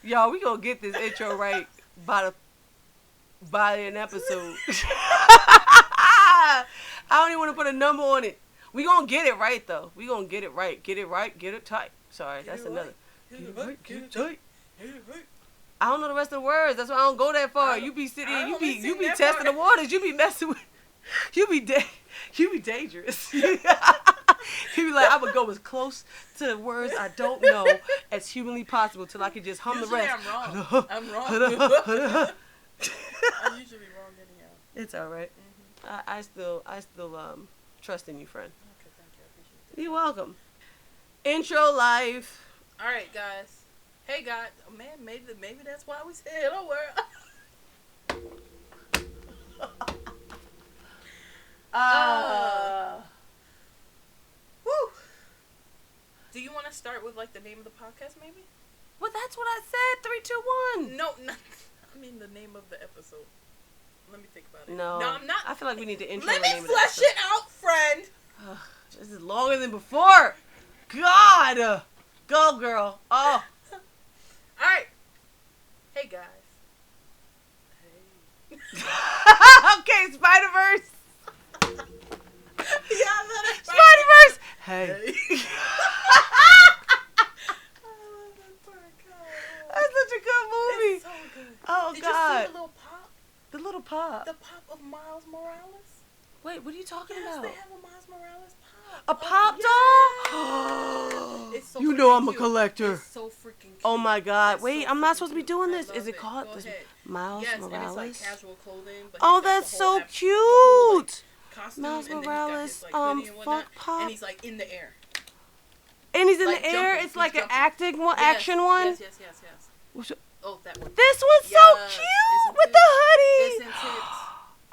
Y'all, we gonna get this intro right by an episode. I don't even want to put a number on it. We gonna get it right though. We gonna get it right. Get it right. Get it tight. Sorry, that's another. Get it right. Get it tight. I don't know the rest of the words. That's why I don't go that far. You be sitting. You be testing the waters. You be messing with. You be dangerous. You be like, I would go as close to the words I don't know as humanly possible till I can just hum Usually the rest. I'm wrong. I'm usually wrong anyhow. It's all right. Mm-hmm. I still trust in you, friend. Okay, thank you. I appreciate that. You're welcome. Intro life. All right, guys. Hey, God. Oh, man, maybe that's why we said hello world. Woo. Do you want to start with like the name of the podcast, maybe? Well, that's what I said. 3, 2, 1. No, I mean the name of the episode. Let me think about it. No, I'm not. I feel like we need to intro Let the me name flesh of the it out, friend. This is longer than before. God, go girl. Oh. All right. Hey guys. Hey. Okay, Spider-Verse. Yeah, Spider-Verse. Hey. That's such a good movie. It's so good. Oh, Did God. you see the little pop? The little pop. The pop of Miles Morales? Wait, what are you talking Yes, about? they have a Miles Morales pop. A pop doll? It's so You know I'm a cute. collector. It's so freaking cute. Oh my God. It's Wait, so I'm not freaking supposed to be cute. doing I this. love Is it called Go this ahead. Miles yes, Morales? And it's like casual clothing. But Oh, he's got that's the so whole cute. Costume, Miles and then Morales, he's got his, like, hoodie and funk whatnot, pop. and he's like in the air. And he's in like the air. jumping. It's He's like an jumping. acting one, action one. Yes. Oh, that one. This was so Yes, cute isn't with it? the hoodie. Isn't it?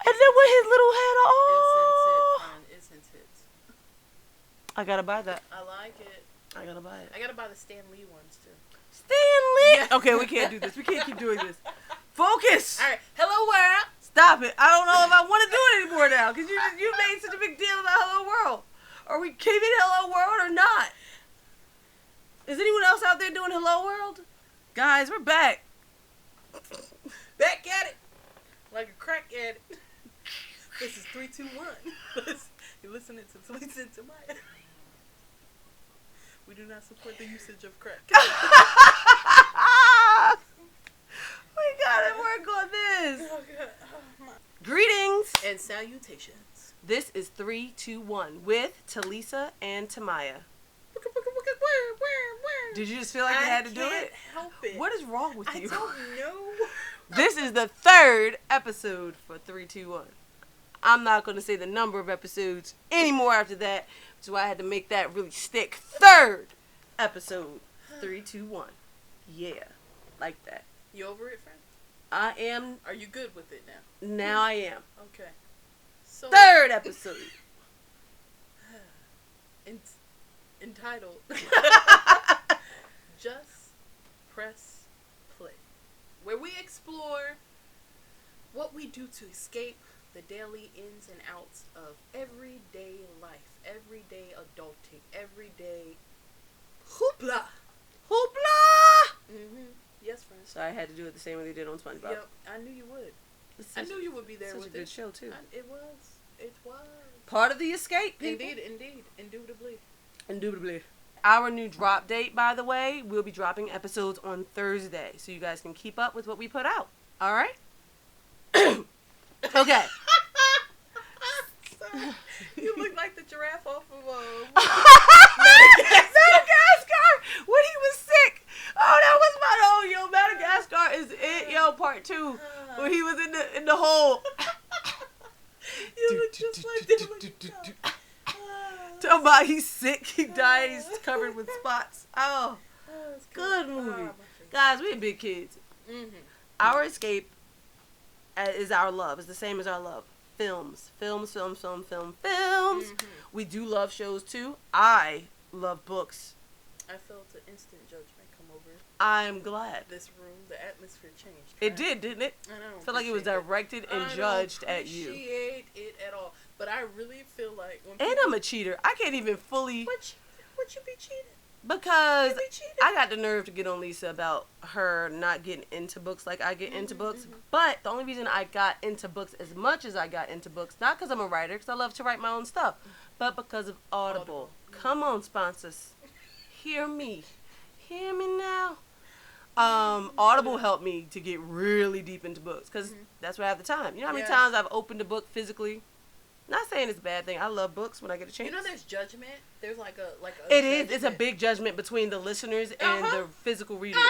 And then with his little head. Oh. Isn't it? I gotta buy that. I like it. I gotta buy it. I gotta buy the Stan Lee ones too. Stan Lee. Yeah. Okay, we can't do this. We can't keep doing this. Focus. All right. Hello world. Stop it. I don't know if I want to do it anymore now because you made such a big deal about Hello World. Are we keeping Hello World or not? Is anyone else out there doing Hello World? Guys, we're back. Back at it. Like a crack addict. This is 3, 2, 1. You're listening to TaLissa Tamiyah. We do not support the usage of crack. We gotta work on this. Oh, God. Oh, Greetings and salutations. This is 3, 2, 1 with TaLissa and Tamiyah. Did you just feel like you had to do it? I can't help it. What is wrong with you? I don't know. This is the 3rd episode for 3, 2, 1. I'm not going to say the number of episodes anymore after that, which is why I had to make that really stick. 3rd episode, 3, 2, 1. Yeah, like that. You over it, friend? I am. Are you good with it now? Now I am. Okay. So 3rd episode. Entitled Just Press Play, where we explore what we do to escape the daily ins and outs of everyday life, everyday adulting, everyday hoopla. Hoopla! Yes, friends. So I had to do it the same way they did on SpongeBob. Yep, I knew you would. I knew you would be there with it. Such a good show, too. It was. It was. Part of the escape, people. Indeed. Indubitably. Indubitably. Our new drop date, by the way, we'll be dropping episodes on Thursday, so you guys can keep up with what we put out. All right? Okay. Sorry. You look like the giraffe off of Madagascar! When he was sick. Oh, that was my Madagascar is it, part 2. When he was in the hole. You look just like that. Talking about he's sick, he died, he's covered with spots. Oh, good movie. Guys, we're big kids. Our escape is our love. It's the same as our love. Films. We do love shows too. I love books. I felt an instant judgment come over. I'm glad. This room, the atmosphere changed. It did, didn't it? I don't feel like it was directed and judged at you. I don't appreciate it at all. But I really feel like when and I'm a cheater. I can't even fully. What you be cheating? Because I got the nerve to get on Lisa about her not getting into books like I get into books. But the only reason I got into books as much as I got into books, not because I'm a writer, because I love to write my own stuff, but because of Audible. Come on, sponsors. Hear me. Hear me now. Audible helped me to get really deep into books because that's where I have the time. You know how many times I've opened a book physically? Not saying it's a bad thing. I love books when I get a chance. You know, there's judgment. There's like a it is. It's a big judgment between the listeners and the physical readers.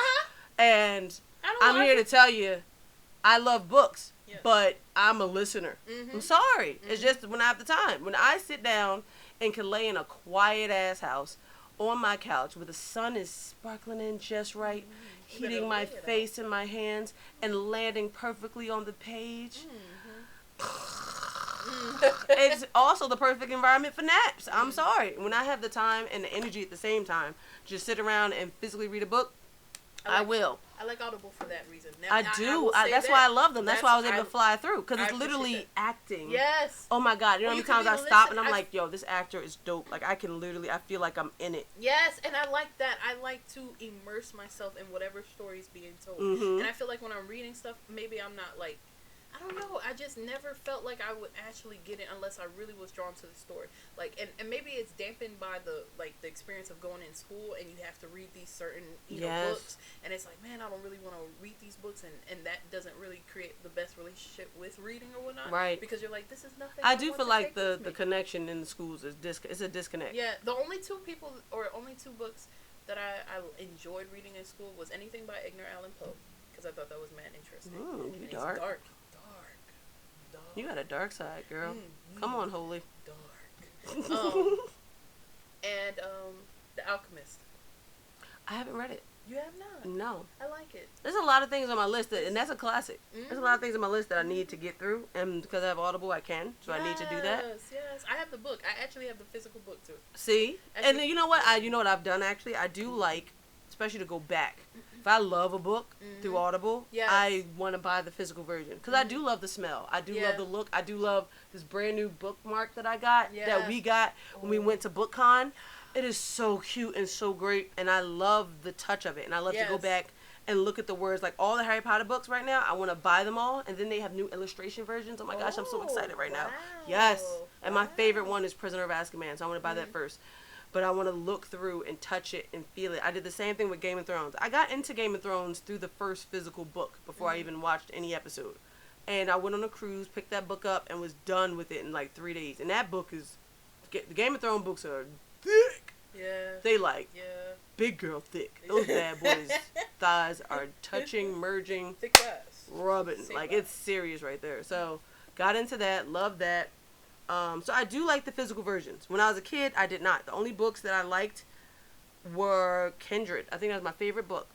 And I'm here to tell you, I love books, but I'm a listener. I'm sorry. It's just when I have the time. When I sit down and can lay in a quiet ass house on my couch where the sun is sparkling in just right, heating my face and my hands, and landing perfectly on the page. It's also the perfect environment for naps. I'm sorry. When I have the time and the energy at the same time, just sit around and physically read a book, I will. I like Audible for that reason. Now, I do. That's why I love them. That's why I was able to fly through. Because it's literally acting. Yes. Oh my God. You know how many times I stop and I'm like, yo, this actor is dope. Like, I can literally, I feel like I'm in it. Yes. And I like that. I like to immerse myself in whatever story is being told. And I feel like when I'm reading stuff, maybe I'm not like, I don't know. I just never felt like I would actually get it unless I really was drawn to the story. Like, and maybe it's dampened by the experience of going in school and you have to read these certain books, and it's like, man, I don't really want to read these books, and that doesn't really create the best relationship with reading or whatnot. Right. Because you're like, this is nothing. I do feel like the connection in the schools is it's a disconnect. Yeah. The only two books that I enjoyed reading in school was anything by Edgar Allan Poe, because I thought that was mad interesting. Ooh, you dark. You got a dark side, girl. Come on, Holy. Dark. And The Alchemist. I haven't read it. You have not? No. I like it. There's a lot of things on my list, and that's a classic. There's a lot of things on my list that I need to get through, and because I have Audible, I can, so I need to do that. Yes. I have the book. I actually have the physical book, too. See? And then you know what? You know what I've done, actually? I do like, especially to go back. If I love a book through Audible, I want to buy the physical version. Because I do love the smell. I do love the look. I do love this brand new bookmark that I got, that we got when we went to BookCon. It is so cute and so great. And I love the touch of it. And I love to go back and look at the words. Like all the Harry Potter books right now, I want to buy them all. And then they have new illustration versions. Oh my gosh, I'm so excited right now. Yes. And my favorite one is Prisoner of Azkaban. So I want to buy that first. But I want to look through and touch it and feel it. I did the same thing with Game of Thrones. I got into Game of Thrones through the first physical book before I even watched any episode. And I went on a cruise, picked that book up, and was done with it in like 3 days. And that book is... The Game of Thrones books are thick. Yeah. They big girl thick. Those bad boys' thighs are touching, merging, thick thighs, rubbing. It's serious right there. So, got into that. Loved that. So I do like the physical versions. When I was a kid, I did not. The only books that I liked were Kindred. I think that was my favorite book.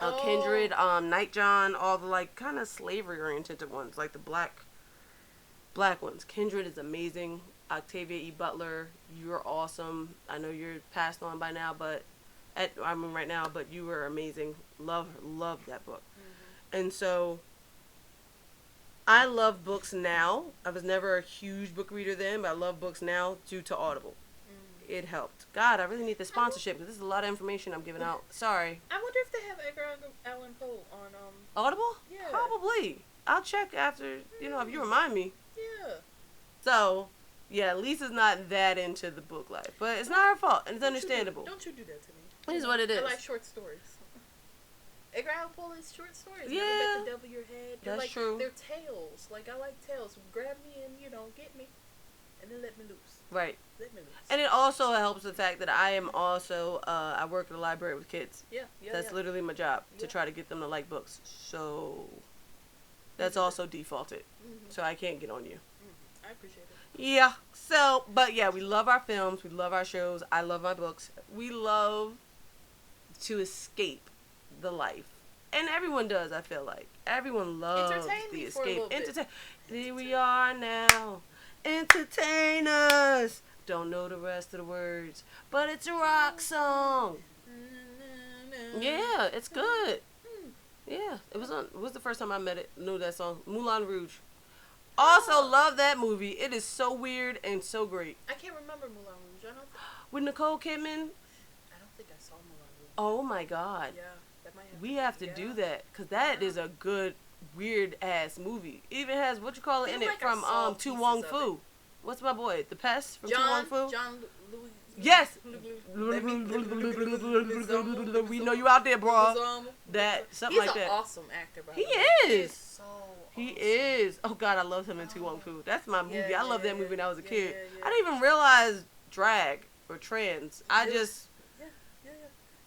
Kindred, Nightjohn, all the like kind of slavery oriented ones, like the black ones. Kindred is amazing. Octavia E. Butler, you're awesome. I know you're passed on by now, but right now, but you were amazing. Love that book. And so I love books now. I was never a huge book reader then, but I love books now due to Audible. It helped. God, I really need the sponsorship because this is a lot of information I'm giving out. Sorry. I wonder if they have Edgar Allan Poe on Audible? Yeah. Probably. I'll check after, if you remind me. Yeah. So, yeah, Lisa's not that into the book life, but it's not her fault, and it's understandable. Don't you do that to me. It is what it is. I like short stories. Edgar Allan Poe is short stories. Yeah. Never bet the devil your head. That's true. They're tales. Like, I like tales. Grab me and, get me. And then let me loose. Right. Let me loose. And it also helps the fact that I am also, I work at a library with kids. Yeah. That's literally my job, to try to get them to like books. So, that's also defaulted. So I can't get on you. I appreciate it. Yeah. So, but yeah, we love our films. We love our shows. I love my books. We love to escape the life. And everyone does, I feel like. Everyone loves the escape. Here we are now. Entertain us. Don't know the rest of the words, but it's a rock song. Yeah, it's good. Yeah, it was the first time I knew that song. Moulin Rouge. Also love that movie. It is so weird and so great. I can't remember Moulin Rouge. With Nicole Kidman. I think I saw Mulan. Oh my God. Yeah, that might have We have to do that because that is a good weird ass movie. It even has what you call it in it from Tu Wong Fu. What's my boy? The Pest from Tu Wong Fu. John Louis. Yes. We know you out there, bro. That something like that. He's an awesome actor, by the way. He is. So He awesome. is. Oh God, I love him in Tu Wong Fu. That's my movie. Yeah, I love that yeah, movie when I was a yeah, kid. yeah. I didn't even realize drag or trans. I just.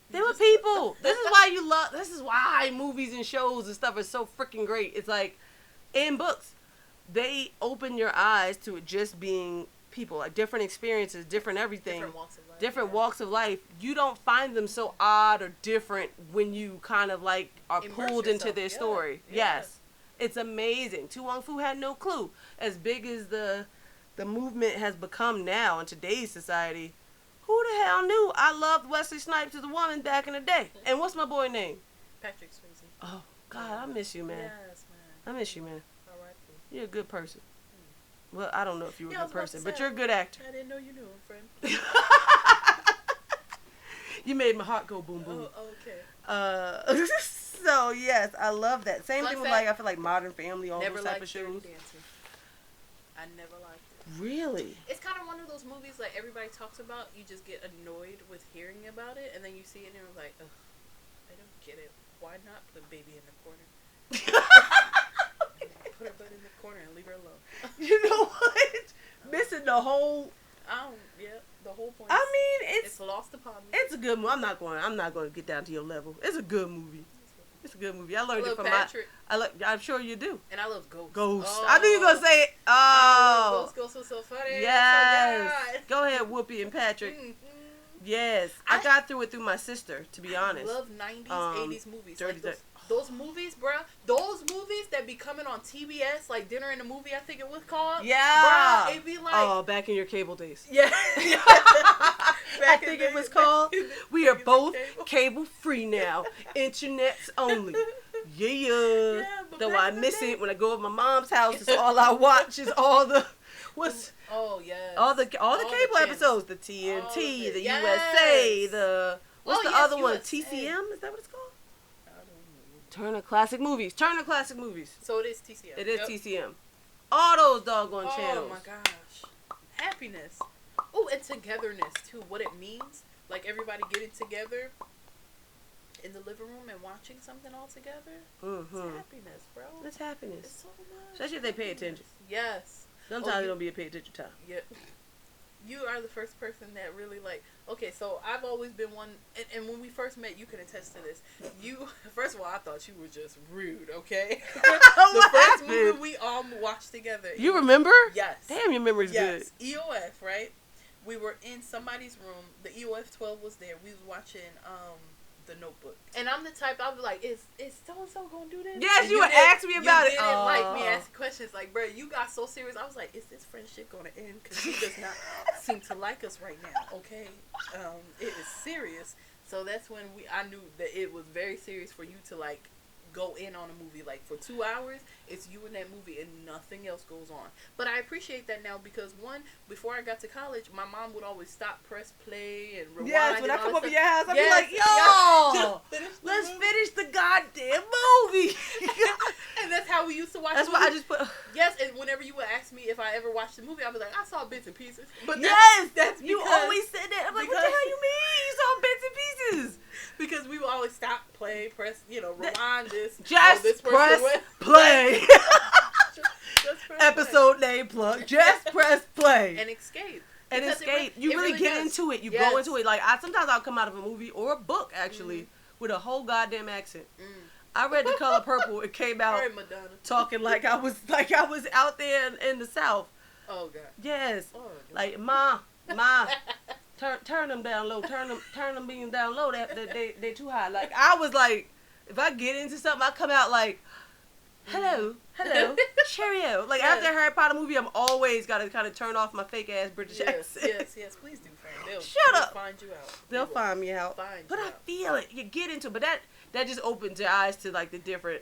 They were people. This is why you love. This is why movies and shows and stuff are so freaking great. It's like, in books, they open your eyes to it just being people, like different experiences, different everything, different walks of life. You don't find them so odd or different when you kind of like are pulled into their story. Yeah. Yes, it's amazing. Tu Wong Fu had no clue. As big as the movement has become now in today's society. Who the hell knew I loved Wesley Snipes as a woman back in the day? And what's my boy name? Patrick Swayze. Oh, God, I miss you, man. Yes, man. I miss you, man. R.I.P. You're a good person. Well, I don't know if you were a good person, but you're a good actor. I didn't know you knew him, friend. You made my heart go boom, boom. Oh, okay. So, yes, I love that. Same thing with, like, I feel like Modern Family, all those type of shows. I never liked it. Really? It's kind of one of those movies like everybody talks about. You just get annoyed with hearing about it, and then you see it and you're like, ugh, I don't get it. Why not put baby in the corner? Put her butt in the corner and leave her alone. You know what? Missing the whole. The whole point. I mean, it's lost upon me. It's a good movie. I'm not going to get down to your level. It's a good movie. It's a good movie. I learned it from Patrick. I'm sure you do. And I love Ghost. Oh. I knew you were going to say it. Oh. Ghost was so funny. Yes. Oh, go ahead, Whoopi and Patrick. Mm-hmm. Yes. I got through it through my sister, to be honest. I love 90s, 80s movies. Dirty, like those movies, bruh. Those movies that be coming on TBS, like Dinner in the Movie, I think it was called. Yeah. Bruh, it be like. Oh, back in your cable days. Yeah. I think it was called. We are both cable free now. Internets only. Yeah. Though I miss it when I go to my mom's house. It's all I watch is all the. Oh yeah. All the cable episodes. The TNT, the USA, the. What's the other one? TCM? Is that what it's called? I don't know. Turner Classic Movies. Turner Classic Movies. So it is TCM. It is TCM. All those doggone channels. Oh my gosh. Happiness. Oh, and togetherness too. What it means. Like everybody getting together in the living room and watching something all together. Mm-hmm. It's happiness, bro. It's happiness. It's so much. Especially if they pay attention. Yes. Sometimes it don't be a pay attention time. Yeah. You are the first person that really like. Okay, so I've always been one, and when we first met, you can attest to this. You, first of all, I thought you were just rude. Okay. The first movie we all watched together. You remember? Yes. Damn, your memory's good. EOF, right? We were in somebody's room. The EOF 12 was there. We was watching The Notebook. And I'm the type, I'll be like, is so-and-so gonna do this? Yes, you would ask me about it. You didn't like me asking questions. Like, bro, you got so serious. I was like, is this friendship gonna end? Because he does not seem to like us right now, okay? It is serious. So that's when I knew that it was very serious for you to, like, go in on a movie. Like, for 2 hours, it's you in that movie and nothing else goes on. But I appreciate that now because, one, before I got to college, my mom would always stop, press play, and rewind. Yes, when I come over your house, I'd be like, let's finish the goddamn movie. And that's how we used to watch That's movies. why I just put... Yes, and whenever you would ask me if I ever watched the movie, I'd be like, I saw bits and pieces. But that's because, you always said that. I'm like, what the hell you mean? You saw bits and pieces. Because we would always stop, play, press, rewind this. Just press play. Just press Episode name plug. Just press play. And escape. And escape. You really get into it. You go into it. Like, sometimes I'll come out of a movie or a book, actually, with a whole goddamn accent. I read The Color Purple. It came out talking like I was out there in the South. Oh, God. Yes. Oh, God. Like, Ma. Turn them down low. Turn them beams down low. They too high. Like, I was like, if I get into something, I come out like, hello, cheerio. Like, after the Harry Potter movie, I'm always got to kind of turn off my fake ass British accent. Yes, please do, friend. They'll find you out. They'll find me out. But I feel it. You get into it. But that just opens your eyes to, like, the different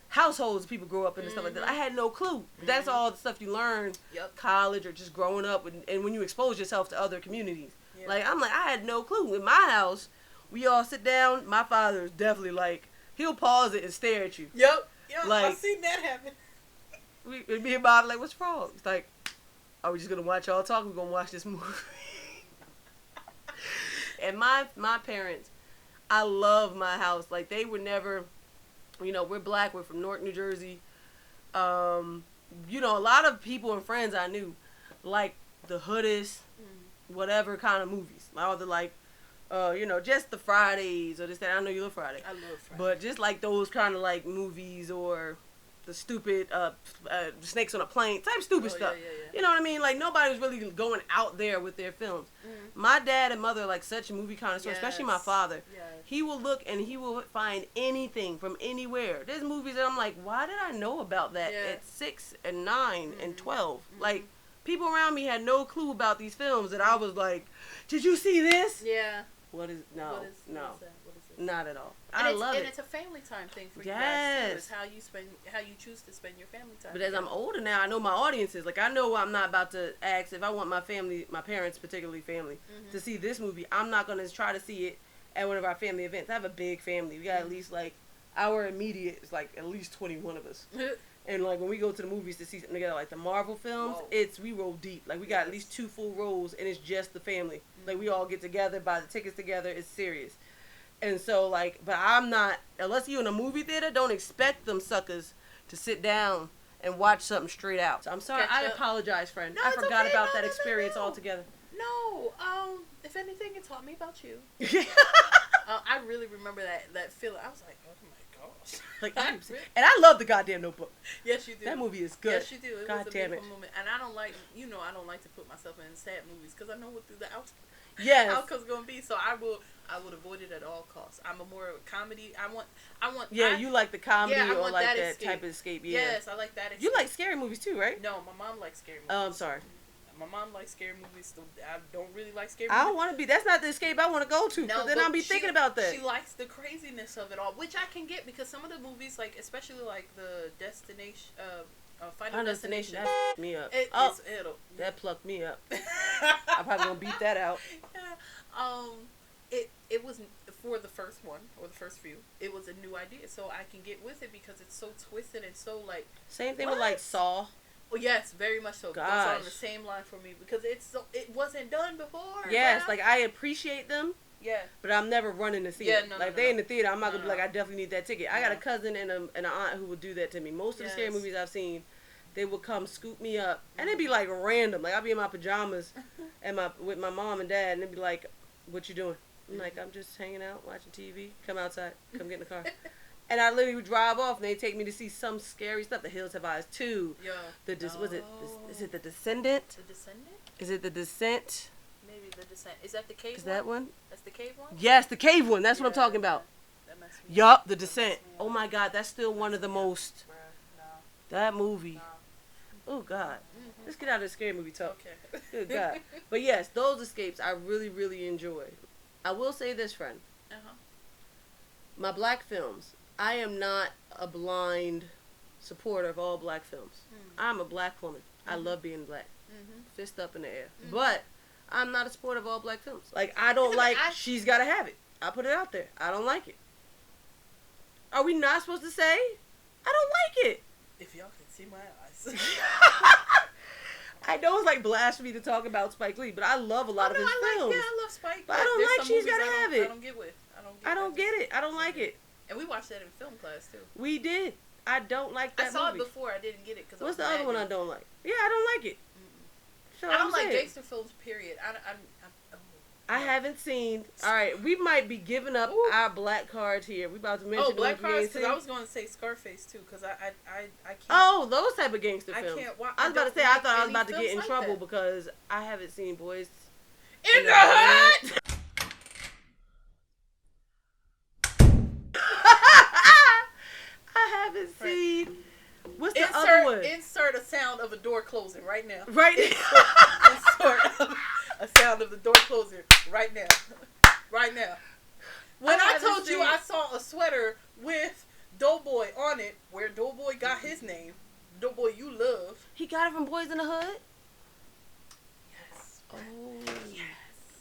households people grow up in and stuff like that. I had no clue. That's all the stuff you learn college or just growing up and when you expose yourself to other communities. Like, I'm like, I had no clue. In my house, we all sit down. My father is definitely like, he'll pause it and stare at you. Yep. Like, I've seen that happen. Me and Bob like, what's wrong? It's like, are we just gonna watch y'all talk? We're gonna watch this movie. And my parents, I love my house. Like, they were never, you know, we're black. We're from Newark, New Jersey. You know, a lot of people and friends I knew, like the hoodest, whatever kind of movies. All the like, you know, just the Fridays or this, that. I know you love Friday. I love Friday. But just like those kind of like movies or the stupid snakes on a plane type stupid stuff. Yeah. You know what I mean? Like, nobody was really going out there with their films. My dad and mother are like such a movie connoisseur, especially my father. Yes. He will look and he will find anything from anywhere. There's movies that I'm like, why did I know about that at 6 and 9 and 12? Like, people around me had no clue about these films that I was like, did you see this? Yeah. What is, no, What is this? not at all. And I love it. And it's a family time thing for you guys too. It's how you choose to spend your family time. But as I'm older now, I know my audiences. Like, I know I'm not about to ask if I want my family, my parents, particularly family, to see this movie. I'm not going to try to see it at one of our family events. I have a big family. We got at least, like, our immediate is, like, at least 21 of us. And, like, when we go to the movies to see something together, like the Marvel films, we roll deep. Like, we got at least 2 full rows, and it's just the family. Like, we all get together, buy the tickets together. It's serious. And so, like, but I'm not, unless you're in a movie theater, don't expect them suckers to sit down and watch something straight out. So I'm sorry. I apologize, friend. No, I forgot about that no, experience no. altogether. No, if anything, it taught me about you. I really remember that feeling. I was like, oh my gosh. Like, and I love the goddamn Notebook. Yes, you do. That movie is good. Yes, you do. It God was a damn beautiful moment. And I don't like to put myself in sad movies because I know what the outcome's going to be. So I would avoid it at all costs. I'm a more comedy. I want. You like the comedy or like that escape. type of escape. Yeah. Yes, I like that. Escape. You like scary movies too, right? No, my mom likes scary movies. Oh, I'm sorry. My mom likes scary movies. So I don't really like scary movies. I don't want to be. That's not the escape I want to go to. No, then I'll be thinking about that. She likes the craziness of it all, which I can get because some of the movies, like especially like the Destination, Final Destination, that f***ed me up. That plucked me up. I'm probably gonna beat that out. Yeah. It was for the first one or the first few. It was a new idea, so I can get with it because it's so twisted and so like. Same thing with like Saw. Oh yes, very much so. Gosh. It's on the same line for me because it wasn't done before. Yes, like I appreciate them. Yeah. But I'm never running to see it. No, like they in the theater, I'm not gonna be like, I definitely need that ticket. I got a cousin and an aunt who would do that to me. Most of the scary movies I've seen, they would come scoop me up, and it'd be like random. Like I'd be in my pajamas, and with my mom and dad, and they'd be like, "What you doing?" I'm like, "I'm just hanging out, watching TV. Come outside. Come get in the car." And I literally would drive off, and they take me to see some scary stuff. The Hills Have Eyes 2. Yeah. Is it The Descendant? The Descendant? Is it The Descent? Maybe The Descent. Is that the cave one? Is that one? That's the cave one? Yes, the cave one. That's what I'm talking about. Yup, The Descent. Oh my God, that's still one of the most. That movie. Oh God. Let's get out of the scary movie talk. Okay. Good God. But yes, those escapes I really, really enjoy. I will say this, friend. My black films. I am not a blind supporter of all black films. I'm a black woman. I love being black. Fist up in the air. But I'm not a supporter of all black films. Like, I don't like She's Gotta Have It. I put it out there. I don't like it. Are we not supposed to say? I don't like it. If y'all can see my eyes. I know it's like blasphemy to talk about Spike Lee, but I love a lot of his films. Yeah, I love Spike. But I don't like She's Gotta Have It. I don't get with. I don't get it. I don't like it. And we watched that in film class too. We did. I don't like that movie. I saw it before. I didn't get it because. What's the other one I don't like? Yeah, I don't like it. So I don't like gangster films. Period. I haven't seen. All right, we might be giving up our black cards here. We about to mention. Oh, black cards. Because I was going to say Scarface too. Because I can't. Oh, those type of gangster films. I can't watch. I was about to say. I thought I was about to get in trouble because I haven't seen Boys in the Hood. I haven't seen. What's the other one? Insert a sound of a door closing right now. Right. Insert a sound of the door closing right now. Right now. When I told you I saw a sweater with Doughboy on it, where Doughboy got his name, Doughboy you love. He got it from Boys in the Hood? Yes. Oh. Yes.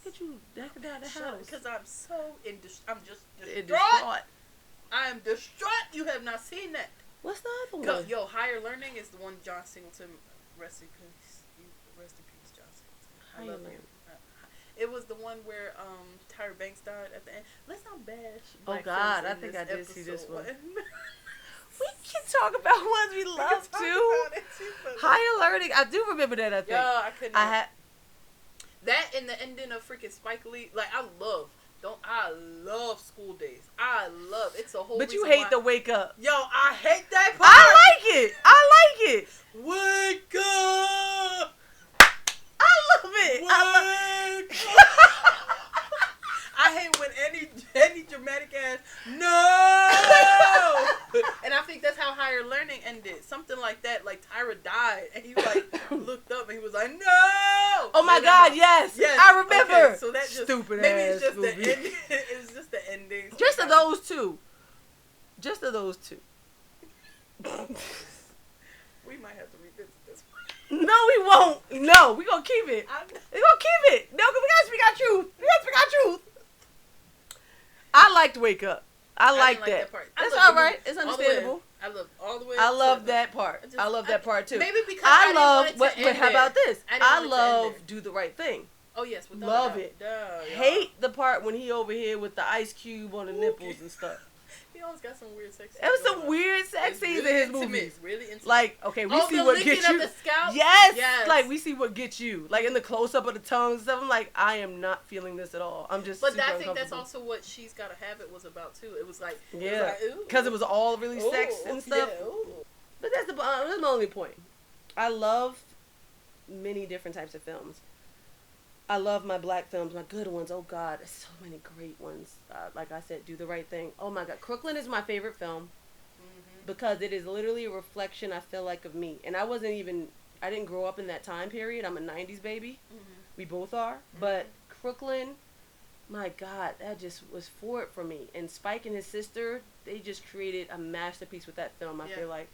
Look you knocking down the house? Because I'm so I'm just distraught. Distraught. I am distraught. You have not seen that. What's the other one? Yo, Higher Learning is the one John Singleton. Rest in peace. Rest in peace, John Singleton. I love him. It was the one where Tyra Banks died at the end. Let's not bash. Oh God, I think I did see this one. We can talk about ones we love too. Higher Learning, I do remember that. I think. Yeah, I couldn't. I had that in the ending of freaking Spike Lee. Like I love School Days. I love it's a whole. But you hate the wake up. Yo, I hate that part. I like it. Wake up. I love it. I hate when any dramatic ass no. And I think that's how Higher Learning ended. Something like that. Like Tyra died, and he like looked up and he was like, "No!" Oh my God! Yes, I remember. Okay, so that just stupid maybe ass it's just movie. the ending. It was just the ending. Just of those two. We might have to revisit this one. No, we won't. No, we gonna keep it. We gonna keep it. No, 'cause we gotta speak our truth. I liked Wake Up. I like that. Part. That's all right. It's understandable. I love all the way. I love that part. I love that part too. Maybe because I love. But how about this? I love Do the Right Thing. Oh yes, love it. Hate the part when he over here with the ice cube on the nipples and stuff. He always got some weird sex scenes. There was some weird sex scenes in his movies. Really intimate. Like, okay, we see what gets you. The scalp? Yes. Like, we see what gets you. Like, in the close-up of the tongue and stuff, I'm like, I am not feeling this at all. I'm just super I think that's uncomfortable. also what She's Gotta Have It was about, too. It was like... Yeah. Because it was all really sex and stuff. Yeah, but that's my only point. I love many different types of films. I love my black films, my good ones. Oh, God, there's so many great ones. Like I said, Do the Right Thing. Oh, my God. Crooklyn is my favorite film because it is literally a reflection, I feel like, of me. And I didn't grow up in that time period. I'm a 90s baby. We both are. But Crooklyn, my God, that just was for it for me. And Spike and his sister, they just created a masterpiece with that film, I feel like.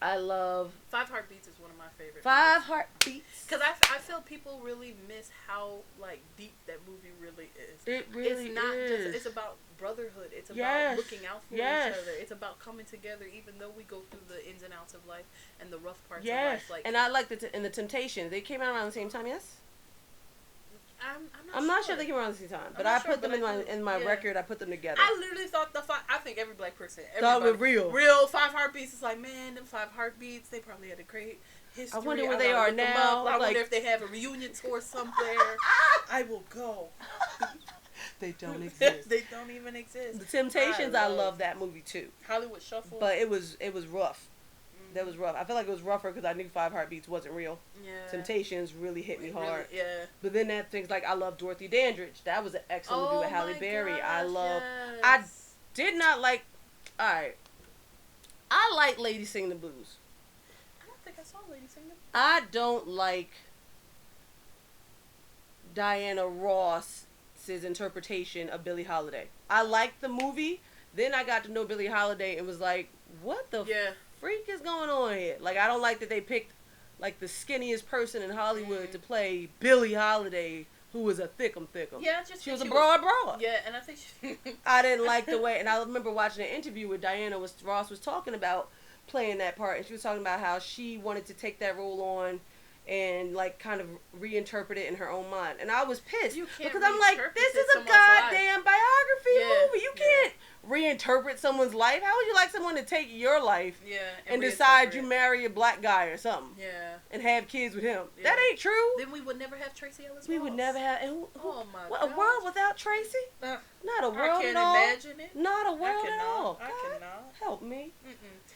I love... 5 Heartbeats is one of my favorites. 5 Heartbeats. Because I feel people really miss how, like, deep that movie really is. It really It's not is. just... It's about brotherhood. It's about looking out for each other. It's about coming together even though we go through the ins and outs of life and the rough parts of life. Like, and I like the Temptations. They came out around the same time, yes? I'm not sure they came around the same time, but I put them in my record. I put them together. I literally thought I think every black person thought it was real 5 Heartbeats is like, man, them 5 Heartbeats, they probably had a great history. I wonder where they are now. I wonder if they have a reunion tour somewhere. I will go. They don't exist. They don't even exist. The Temptations, I love that movie too. Hollywood Shuffle. But it was rough. That was rough. I felt like it was rougher because I knew 5 Heartbeats wasn't real. Yeah. Temptations really hit me hard. Really, yeah. But then that things like I love Dorothy Dandridge. That was an excellent movie with Halle Berry. Gosh, I love. Yes. I did not like. All right. I like Lady Sing the Blues. I don't think I saw Lady Sing the Blues. I don't like Diana Ross's interpretation of Billie Holiday. I liked the movie. Then I got to know Billie Holiday and was like, what the freak is going on here? Like, I don't like that they picked, like, the skinniest person in Hollywood to play Billie Holiday, who was a thick'em. Yeah, she was a broad. Yeah, and I think she... I didn't like the way, and I remember watching an interview where Ross was talking about playing that part, and she was talking about how she wanted to take that role on and, like, kind of reinterpret it in her own mind. And I was pissed because I'm like, this is a goddamn biography movie. You can't reinterpret someone's life. How would you like someone to take your life and decide you marry a black guy or something and have kids with him? That ain't true. Then we would never have Tracy Ellis Ross. We would never have. Oh my God. A world without Tracy? Not a world at all. I can't imagine it. Not a world at all. I cannot. Help me.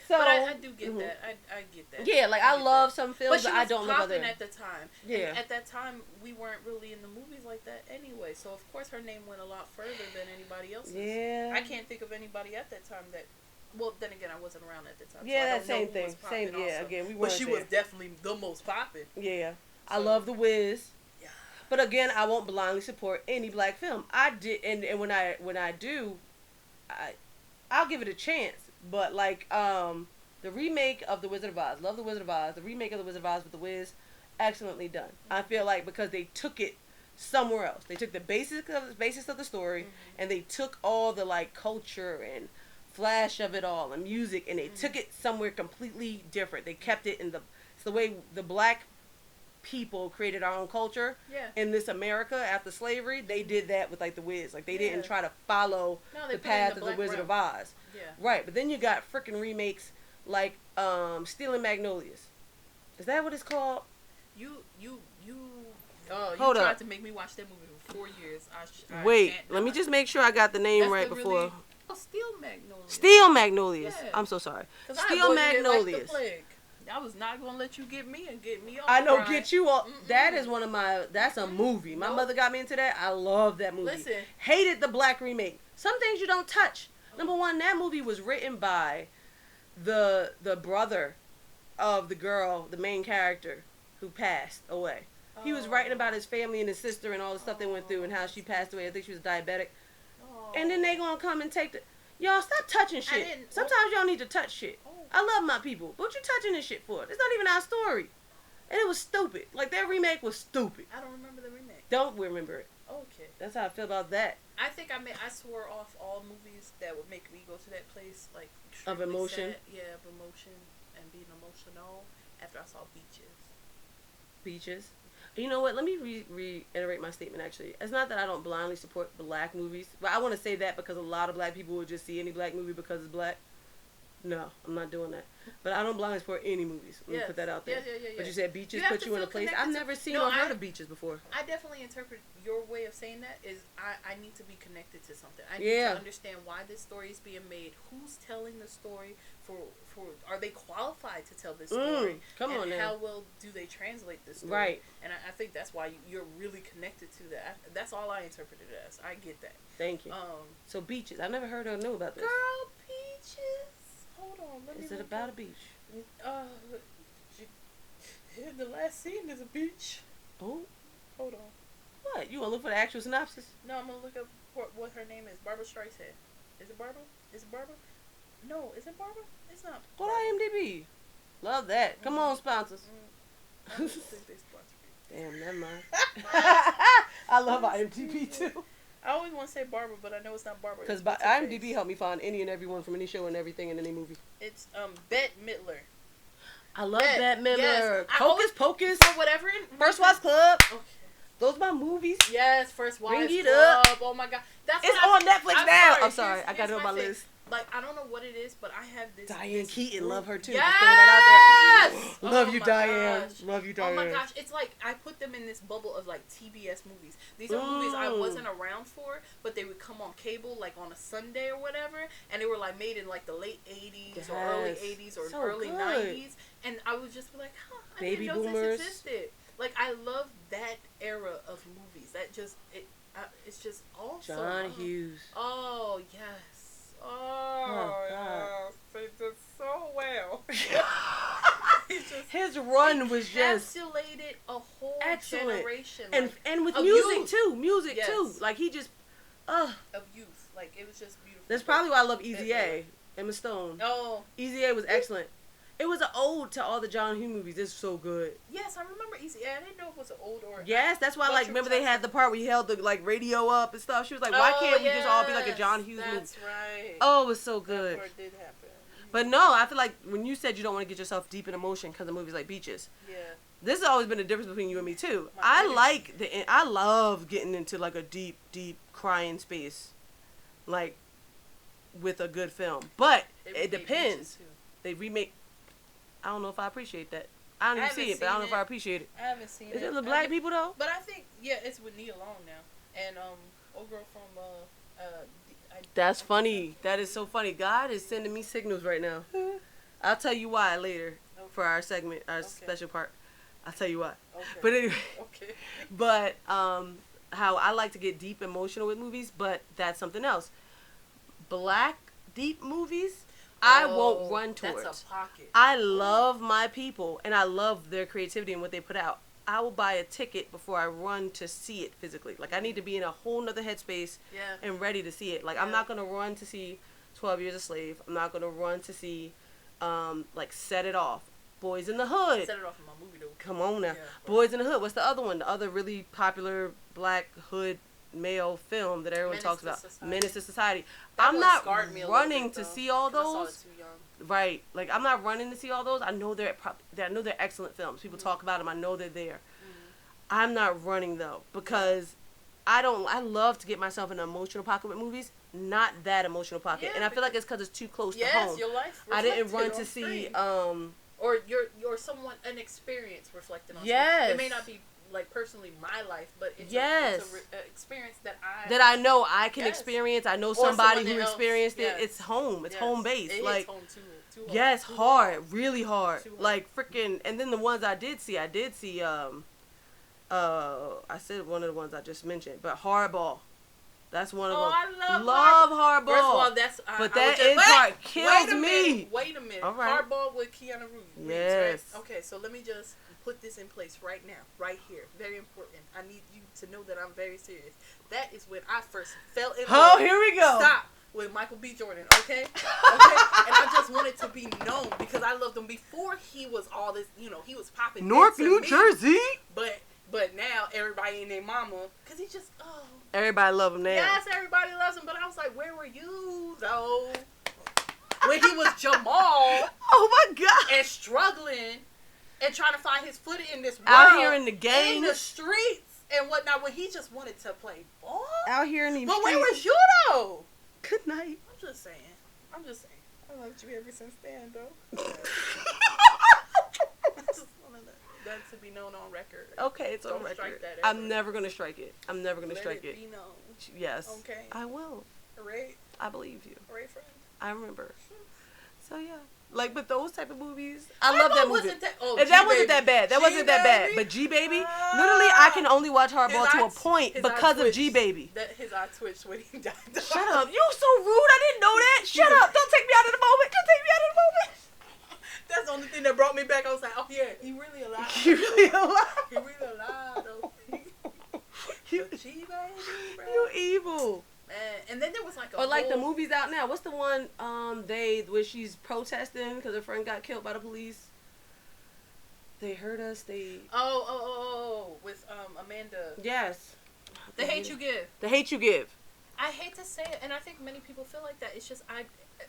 So, but I do get that. I get that. Yeah, like I love some films, but I don't love others. At the time. Yeah. And at that time, we weren't really in the movies like that anyway. So of course, her name went a lot further than anybody else's. Yeah. I can't think of anybody at that time that. Well, then again, I wasn't around at the time. Yeah, so that same thing. Same. Yeah. Also. Again, we weren't. But she was definitely the most popping. Yeah. So, I love The Wiz. Yeah. But again, I won't blindly support any black film. I did, and when I do, I'll give it a chance. But like the remake of The Wizard of Oz, love The Wizard of Oz. The remake of The Wizard of Oz with The Wiz, excellently done. I feel like because they took it somewhere else. They took the basis of the story, and they took all the like culture and flash of it all and music, and they took it somewhere completely different. They kept it in it's the way the black people created our own culture in this America after slavery. They did that with like the Wiz. Like they didn't try to follow the path of the Wizard of Oz. Yeah. Right, but then you got freaking remakes like Stealing Magnolias. Is that what it's called? You Hold tried up. to make me watch that movie for 4 years. Wait, let me just make sure I got the name right before. Steel Magnolias. Steel Magnolias. Yeah. I'm so sorry. Steel Magnolias. Like I was not gonna let you get me off. I know, get you all. That is that's a movie. My mother got me into that. I love that movie. Listen. Hated the black remake. Some things you don't touch. Number one, that movie was written by the brother of the girl, the main character, who passed away. He was writing about his family and his sister and all the stuff they went through and how she passed away. I think she was diabetic. And then they gonna come and take y'all stop touching shit. Sometimes y'all need to touch shit. I love my people, but what you touching this shit for? It's not even our story. And it was stupid. Like that remake was stupid. I don't remember the remake. Don't remember it. Okay. That's how I feel about that. I think I swore off all movies that would make me go to that place like of emotion. Sad, yeah, of emotion and being emotional after I saw Beaches. You know what? Let me reiterate my statement, actually. It's not that I don't blindly support black movies, but I want to say that because a lot of black people will just see any black movie because it's black. No, I'm not doing that. But I don't blindly support any movies. Let me put that out there. Yeah. But you said Beaches put you in a place. I've never seen or heard of Beaches before. I definitely interpret your way of saying that is I need to be connected to something. I need to understand why this story is being made. Who's telling the story? For are they qualified to tell this story? Come on now. How well do they translate this story? Right. And I think that's why you're really connected to that. That's all I interpreted it as. I get that. Thank you. So Beaches. I never heard or knew about this. Girl, Peaches. Hold on. Is it about a beach? The last scene is a beach. Oh. Hold on. What? You want to look for the actual synopsis? No, I'm going to look up what her name is. Barbara Streisand. Is it Barbara? No, is it Barbara? It's not. Go to IMDb. Love that. Come on, sponsors. I don't think they sponsor me. Damn, never mind. I love IMDb too. I always want to say Barbara, but I know it's not Barbara. Because IMDb helped me find any and everyone from any show and everything in any movie. It's Bette Midler. I love Bette Midler. Yes. Hocus Pocus. Or whatever. First Wives Club. Okay. Those my movies. Yes, First Wives Bring it Club. up. Oh my god. It's on Netflix now. I'm sorry. I got it on my list. Like, I don't know what it is, but I have this. Diane Keaton, love her too. Yes! Just throwing that out there. Love you, Diane. Gosh. Love you, Diane. Oh my gosh, it's like I put them in this bubble of like TBS movies. These are movies I wasn't around for, but they would come on cable like on a Sunday or whatever, and they were like made in like the late 80s or early 80s or early 90s, and I would just be like, huh, I Baby didn't know boomers. this existed. Like, I love that era of movies. That just it's just awesome. John Hughes. Oh yes. Oh yes. They did so well. His run was just encapsulated a whole excellent. generation, and with music too. Music too. Like he just of youth. Like it was just beautiful. That's probably why I love Easy A. Emma Stone. Oh, Easy A was excellent. It was an ode to all the John Hughes movies. It's so good. Yes, I remember Easy A. I didn't know it was an old or. Yes, that's why. Like, remember they had the part where he held the like radio up and stuff. She was like, "Why can't we just all be like a John Hughes movie?" That's right. Oh, it was so good. That part did happen. But no, I feel like when you said you don't want to get yourself deep in emotion because of movies like Beaches. Yeah. This has always been a difference between you and me too. I love getting into like a deep crying space, like with a good film. But it depends. They remake. I don't know if I appreciate that. I don't even see it, but I don't know if I appreciate it. I haven't seen it. Is it the black people though? But I think it's with Nia Long now, and old girl from That's funny. That is so funny. God is sending me signals right now. I'll tell you why later for our segment, our special part. I'll tell you why. Okay. But anyway. Okay. But how I like to get deep emotional with movies, but that's something else. Black deep movies, I won't run towards. That's a pocket. I love my people and I love their creativity and what they put out. I will buy a ticket before I run to see it physically. Like I need to be in a whole nother headspace and ready to see it. Like I'm not gonna run to see 12 Years a Slave. I'm not gonna run to see like Set It Off. Boys in the Hood. Set It Off in my movie though. Come on now. Yeah, Boys in the Hood. What's the other one? The other really popular black hood male film that everyone talks about. Menace to Society. That I'm one not scarred me a running little bit, to though, see all 'cause I saw those. it too young. Right. Like, I'm not running to see all those. I know they're excellent films. People talk about them. I know they're there. I'm not running, though, because I love to get myself in an emotional pocket with movies. Not that emotional pocket. And I feel like it's because it's too close to home. Yes, your life I didn't run reflected to on see, screen. Or your someone, an experience reflected on yes. screen. It may not be, like, personally my life, but it's yes. a experience that I know I can experience. I know somebody who experienced it. Yes. It's home. It's home based. It like, hits home too hard. Yes, too hard. Really hard. Too hard. Like, freaking, and then the ones I did see, I said one of the ones I just mentioned, but Hardball. That's one of them. I love Hardball. First of all, but that end part kills me. Wait a minute. All right. Hardball with Keanu Reeves. Yes. Right? Okay, so let me just put this in place right now, right here. Very important. I need you to know that I'm very serious. That is when I first fell in love. Oh, here we go. Stop. With Michael B. Jordan, okay? Okay? And I just wanted to be known because I loved him before he was all this, he was popping. North New Jersey. But now everybody ain't their mama because he just, Everybody love him now. Yes, everybody loves him, but I was like, where were you, though? When he was Jamal. Oh, my God. And struggling and trying to find his footing in this world. Out here in the gangs. In the streets and whatnot, when he just wanted to play ball. Out here in these streets. But where was you, though? Good night. I'm just saying. I loved you ever since then, though. I just wanted that to be known on record. Okay, it's on record. Strike that I'm never going to strike it. Let it be known. Yes. Okay. I will. Hooray. I believe you. Hooray, friend. I remember. So, yeah. Like, but those type of movies, I love that movie. And that wasn't that bad. That wasn't that bad. But G-Baby, literally, I can only watch Hardball to a point because of G-Baby. His eye twitched when he died. Shut up. You so rude. I didn't know that. Shut up. Don't take me out of the moment. Don't take me out of the moment. That's the only thing that brought me back. I was like, oh, yeah, he really alive. He really alive. He really alive, though. G-Baby, bro. You evil. And then there was like or like the movies out now. What's the one where she's protesting because her friend got killed by the police? They hurt us. With Amanda. Yes. The Hate You Give. The Hate You Give. I hate to say it, and I think many people feel like that. It's just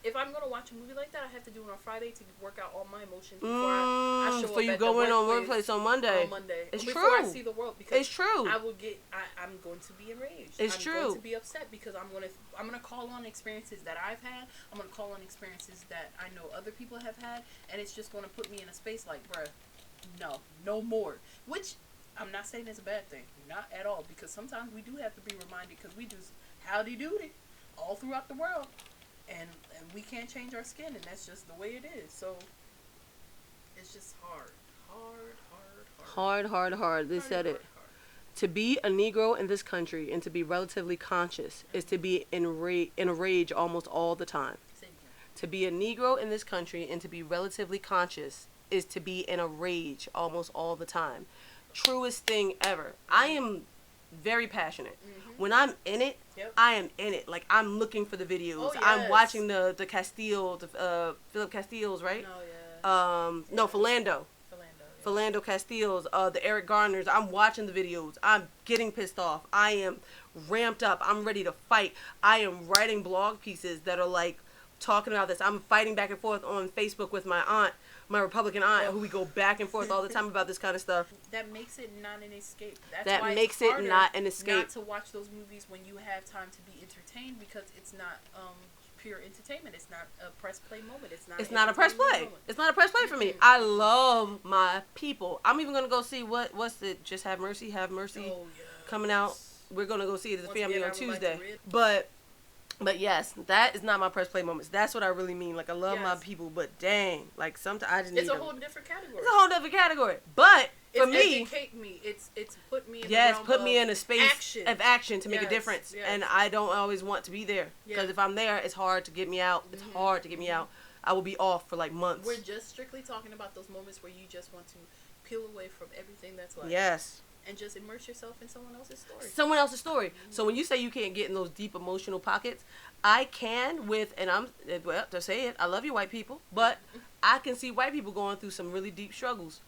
if I'm gonna watch a movie like that, I have to do it on Friday to work out all my emotions before I show up for you at go the in on workplace on Monday. It's before true. I see the world, because it's true. I'm going to be enraged. It's true. I'm going to be upset because I'm gonna call on experiences that I've had. I'm gonna call on experiences that I know other people have had, and it's just gonna put me in a space like, bruh, no more. Which I'm not saying is a bad thing, not at all, because sometimes we do have to be reminded because we do howdy doody all throughout the world. And we can't change our skin, and that's just the way it is. So it's just hard. They said it. To be a Negro in this country and to be relatively conscious is to be in a rage almost all the time. To be a Negro in this country and to be relatively conscious is to be in a rage almost all the time. Truest thing ever. I am very passionate. When I'm in it, I am in it. Like, I'm looking for the videos. Oh, yes. I'm watching the Castile, Philip Castiles, right? Philando. Philando Castiles, the Eric Garners. I'm watching the videos. I'm getting pissed off. I am ramped up. I'm ready to fight. I am writing blog pieces that are like talking about this. I'm fighting back and forth on Facebook with my aunt, my Republican aunt, who we go back and forth all the time about this kind of stuff. That makes it not an escape. That's why makes it not an escape. Not to watch those movies when you have time to be entertained, because it's not pure entertainment. It's not a press play moment. It's not a press play. Moment. It's not a press play for me. I love my people. I'm even gonna go see what's it? Just Have Mercy. Coming out. We're gonna go see it as a family on Tuesday. But yes, that is not my press play moments. That's what I really mean. Like, I love my people, but dang, like, sometimes I just need It's a whole different category. It's a whole different category. But for me, educate me. It's put me in put me in a space of action to make a difference. Yes. And I don't always want to be there, because if I'm there, it's hard to get me out. It's hard to get me out. I will be off for like months. We're just strictly talking about those moments where you just want to peel away from everything that's like. Yes. And just immerse yourself in someone else's story. So when you say you can't get in those deep emotional pockets, I can to say it, I love you white people, but I can see white people going through some really deep struggles.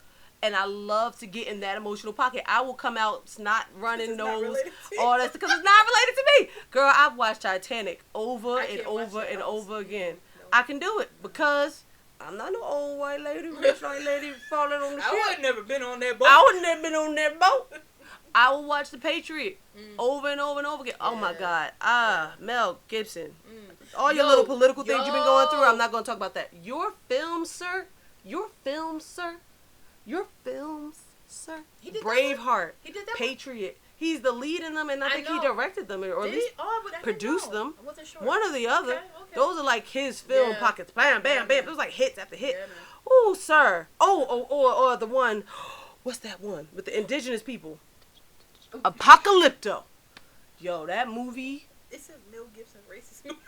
And I love to get in that emotional pocket. I will come out snot running, nose, all that, because it's not related to me. Girl, I've watched Titanic over and over and over again. No. I can do it because I'm not no old white lady, rich white lady falling on the ship. I would never been on that boat. I would never been on that boat. I will watch The Patriot over and over and over again. Yeah. Oh my God. Mel Gibson. All your little political things you've been going through, I'm not going to talk about that. Your films, sir. He did Braveheart. He did that Patriot. He's the lead in them, and I think he directed them, or at least produced them. I wasn't sure. One or the other. Okay. Those are like his film pockets. Bam, bam, bam. Those like hits after hit. Oh, sir. Or the one. What's that one with the indigenous people? Apocalypto. Yo, that movie. It's a Mel Gibson racist movie.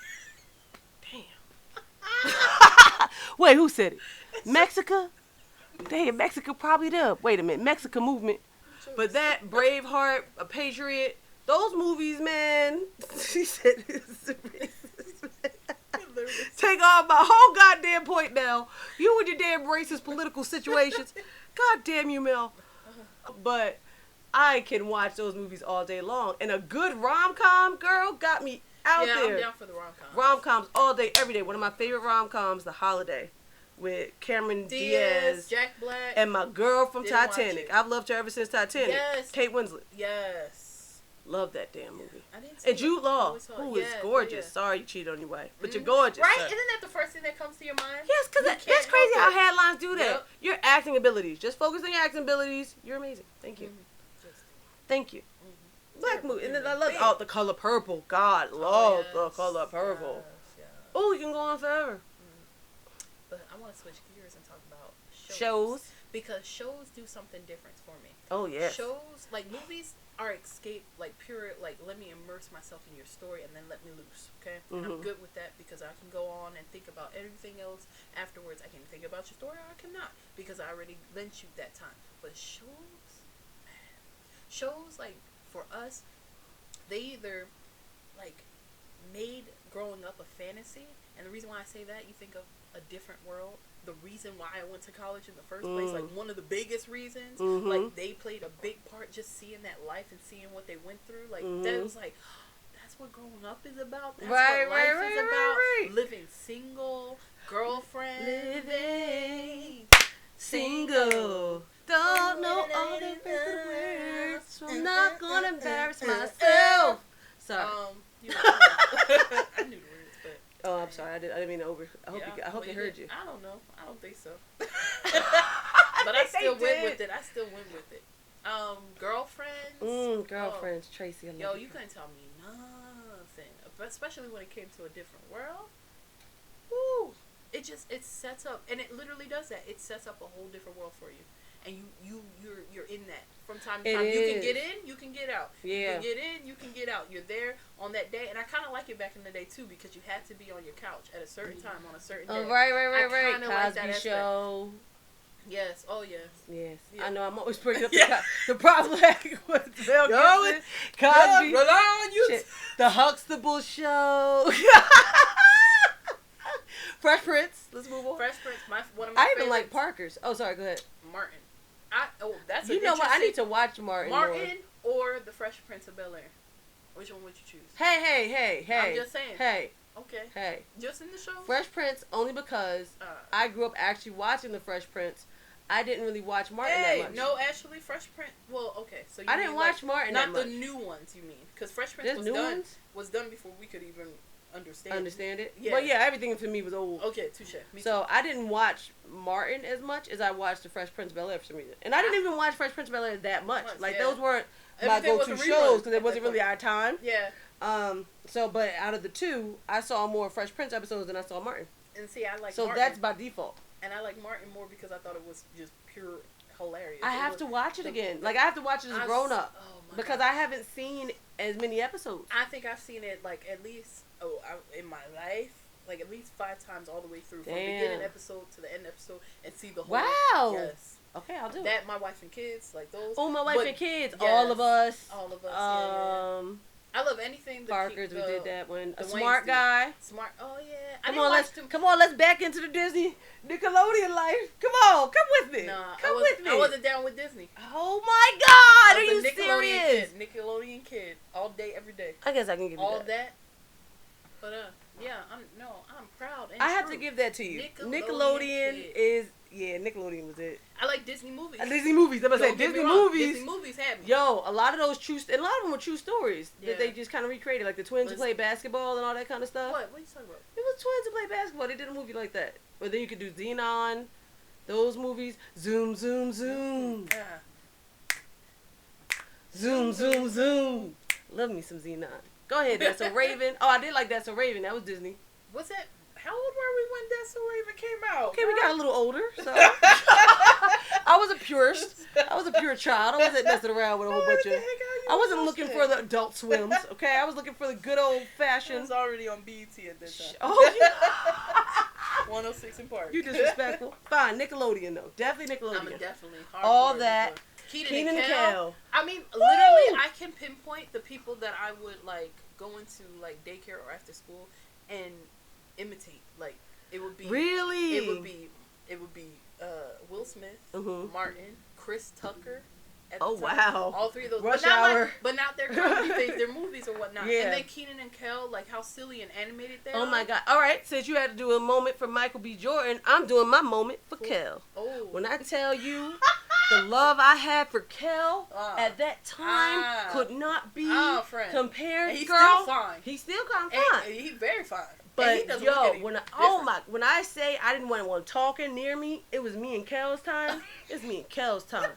Damn. Wait, who said it? Mexico? Damn, Mexico probably there. Wait a minute, Mexican movement. But that Braveheart, A Patriot, those movies, man. She said it's racist. Take off my whole goddamn point now. You and your damn racist political situations. God damn you, Mel. But I can watch those movies all day long. And a good rom-com, girl, got me out there. I'm down for the rom-coms. Rom-coms all day, every day. One of my favorite rom-coms, The Holiday, with Cameron Diaz, Jack Black, and my girl from Titanic. I've loved her ever since Titanic. Yes. Kate Winslet. Yes. Love that damn movie. I didn't see and Jude Law, who is gorgeous. Yeah. Sorry you cheated on your wife, but you're gorgeous. Right? Sir. Isn't that the first thing that comes to your mind? Yes, because that's crazy how headlines do that. Yep. Your acting abilities. Just focus on your acting abilities. You're amazing. Thank you. Thank you. Black movie. And then I love The Color Purple. God, love The Color Purple. Yes. Oh, you can go on forever. But I want to switch gears and talk about shows. Because shows do something different for me. Oh, yes. Shows, like movies, are escape, like pure, like let me immerse myself in your story and then let me loose, okay? And I'm good with that because I can go on and think about everything else afterwards. I can think about your story or I cannot because I already lent you that time. But shows, like, for us, they either, like, made growing up a fantasy, and the reason why I say that, you think of a different world, the reason why I went to college in the first place, like, one of the biggest reasons, like, they played a big part just seeing that life and seeing what they went through, like, that was like, that's what growing up is about, that's what life is about, living single, girlfriend, living single. Don't know all the rest of the words, so I'm not gonna embarrass myself. Sorry. You know, I knew the words, but. Oh, I'm sorry. I didn't mean to over. I hope they heard you. I don't know. I don't think so. But I still went with it. Girlfriends. Girlfriends. Tracy. Yo, you couldn't tell me nothing, especially when it came to a different world. Woo! It sets up, and it literally does that. It sets up a whole different world for you. And you're in that from time to time. You can get in, you can get out. Yeah. You can get in, you can get out. You're there on that day, and I kind of like it back in the day too because you had to be on your couch at a certain time on a certain day. Oh, right. Cosby Show. Yes. Oh yes. Yes. Yeah. I know. I'm always bringing up the problematic with Mel Gibson, Cosby. Shit. The Huxtable Show. Fresh Prince. Let's move on. Fresh Prince. One of my favorites. I even like Parker's. Oh, sorry. Go ahead. Martin. That's you know what? I need to watch Martin. Martin or The Fresh Prince of Bel-Air. Which one would you choose? Hey. I'm just saying. Hey. Okay. Hey. Just in the show? Fresh Prince only because I grew up actually watching The Fresh Prince. I didn't really watch Martin that much. No, actually, Fresh Prince. Well, okay. So I didn't watch Martin that much. Not the new ones, you mean? Because Fresh Prince was done before we could even understand it. Yeah. Well, yeah, everything for me was old. Okay, touche. So I didn't watch Martin as much as I watched The Fresh Prince of Bel-Air for some reason, and I didn't even watch Fresh Prince of Bel-Air that much. Like those weren't my go-to shows because it wasn't really our time. Yeah. So, but out of the two, I saw more Fresh Prince episodes than I saw Martin. And see, I like. So Martin. That's by default. And I like Martin more because I thought it was just pure hilarious. I have to watch it again. Like I have to watch it as grown up because I haven't seen as many episodes. I think I've seen it like at least in my life, like at least 5 times all the way through from the beginning episode to the end episode and see the whole. Wow. Yes. Okay, I'll do that. My Wife and Kids, like those. Oh, My Wife and Kids. Yes, all of us. Yeah. I love anything. Parkers, we did that one. A the Smart Wayne Guy. Smart. Oh yeah. Come on, let's back into the Disney Nickelodeon life. Come on, come with me. Nah, come with me. I wasn't down with Disney. Oh my God, are you serious? Nickelodeon kid, all day, every day. I guess I can give you all that. But yeah, I'm proud. And I have to give that to you. Nickelodeon is. Yeah, Nickelodeon was it. I like Disney movies. Disney movies. I'm gonna say Disney movies. Disney movies had me. Yo, a lot of those and a lot of them were true stories that they just kind of recreated, like the twins who play basketball and all that kind of stuff. What are you talking about? It was twins who play basketball. They did a movie like that. But then you could do Xenon, those movies. Zoom, zoom, zoom. Zoom, zoom, zoom. Love me some Xenon. Go ahead, That's So Raven. Oh, I did like That's So Raven. That was Disney. What's that? How old were we when That's So Raven came out? Okay, we got a little older, so. I was a purist. I was a pure child. I wasn't messing around with a whole bunch of. I wasn't looking for the Adult Swims, okay? I was looking for the good old fashioned. It was already on BET at that time. Oh, yeah. 106 in Park. You disrespectful. Fine, Nickelodeon, though. Definitely Nickelodeon. I'm definitely. All that. Kenan and Kel. I mean, Woo! literally, I can pinpoint the people that I would, like, go into, like, daycare or after school and imitate. Like, it would be... Really? It would be Will Smith, Martin, Chris Tucker. Oh, wow. All three of those. Rush Hour. But not their comedy things, their movies or whatnot. Yeah. And then Kenan and Kel, like how silly and animated they are. Oh, my God. All right, since you had to do a moment for Michael B. Jordan, I'm doing my moment for Kel. Oh. When I tell you the love I had for Kel at that time could not be compared, and he's girl. Still fine. He's still kind of fine. He's very fine. But yo, when I say I didn't want anyone talking near me, it was me and Kel's time. It's me and Kel's time.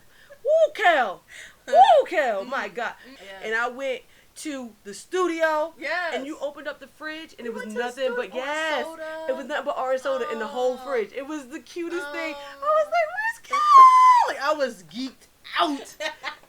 Woo, Kel! Woo, Kel! My God! Yeah. And I went to the studio. Yes. And you opened up the fridge, and it was nothing but it was nothing but orange soda in the whole fridge. It was the cutest thing. I was like, "Where's Kel?" Like I was geeked out.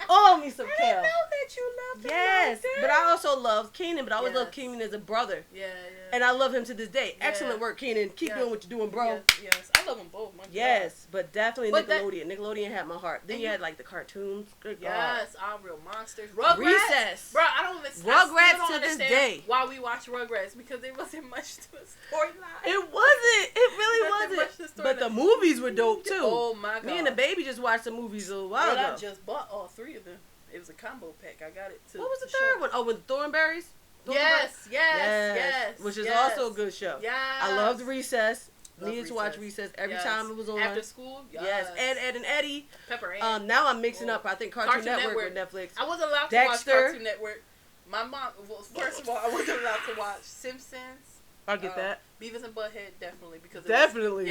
Oh, me some Kel. I didn't know that you loved him. Yes, like but I also love Kenan, but I always love Kenan as a brother. Yeah. And I love him to this day. Excellent work, Kenan. Keep doing what you're doing, bro. Yes. I love them both. Yes, but definitely Nickelodeon. Nickelodeon had my heart. Then you had like the cartoons. Good God. Yes, All Real Monsters. Rugrats. Recess. Bro, I don't even. Rugrats to this day. Why we watch Rugrats? Because there wasn't much to the storyline. It wasn't. It really wasn't. But the movies were dope too. Oh my God. Me and the baby just watched the movies a while ago. I just bought all three of them. It was a combo pack. I got it too. What was the third one? Oh, with Thornberries? Yes. Which is also a good show. Yes. I loved Recess. Needed to watch Recess every time it was on. After school? Yes. Ed and Eddie. Pepper Ann. Now I'm mixing up. I think Cartoon Network with Netflix. I wasn't allowed to watch Cartoon Network. My mom, first of all, I wasn't allowed to watch Simpsons. I get that. Beavis and Butthead, definitely. Definitely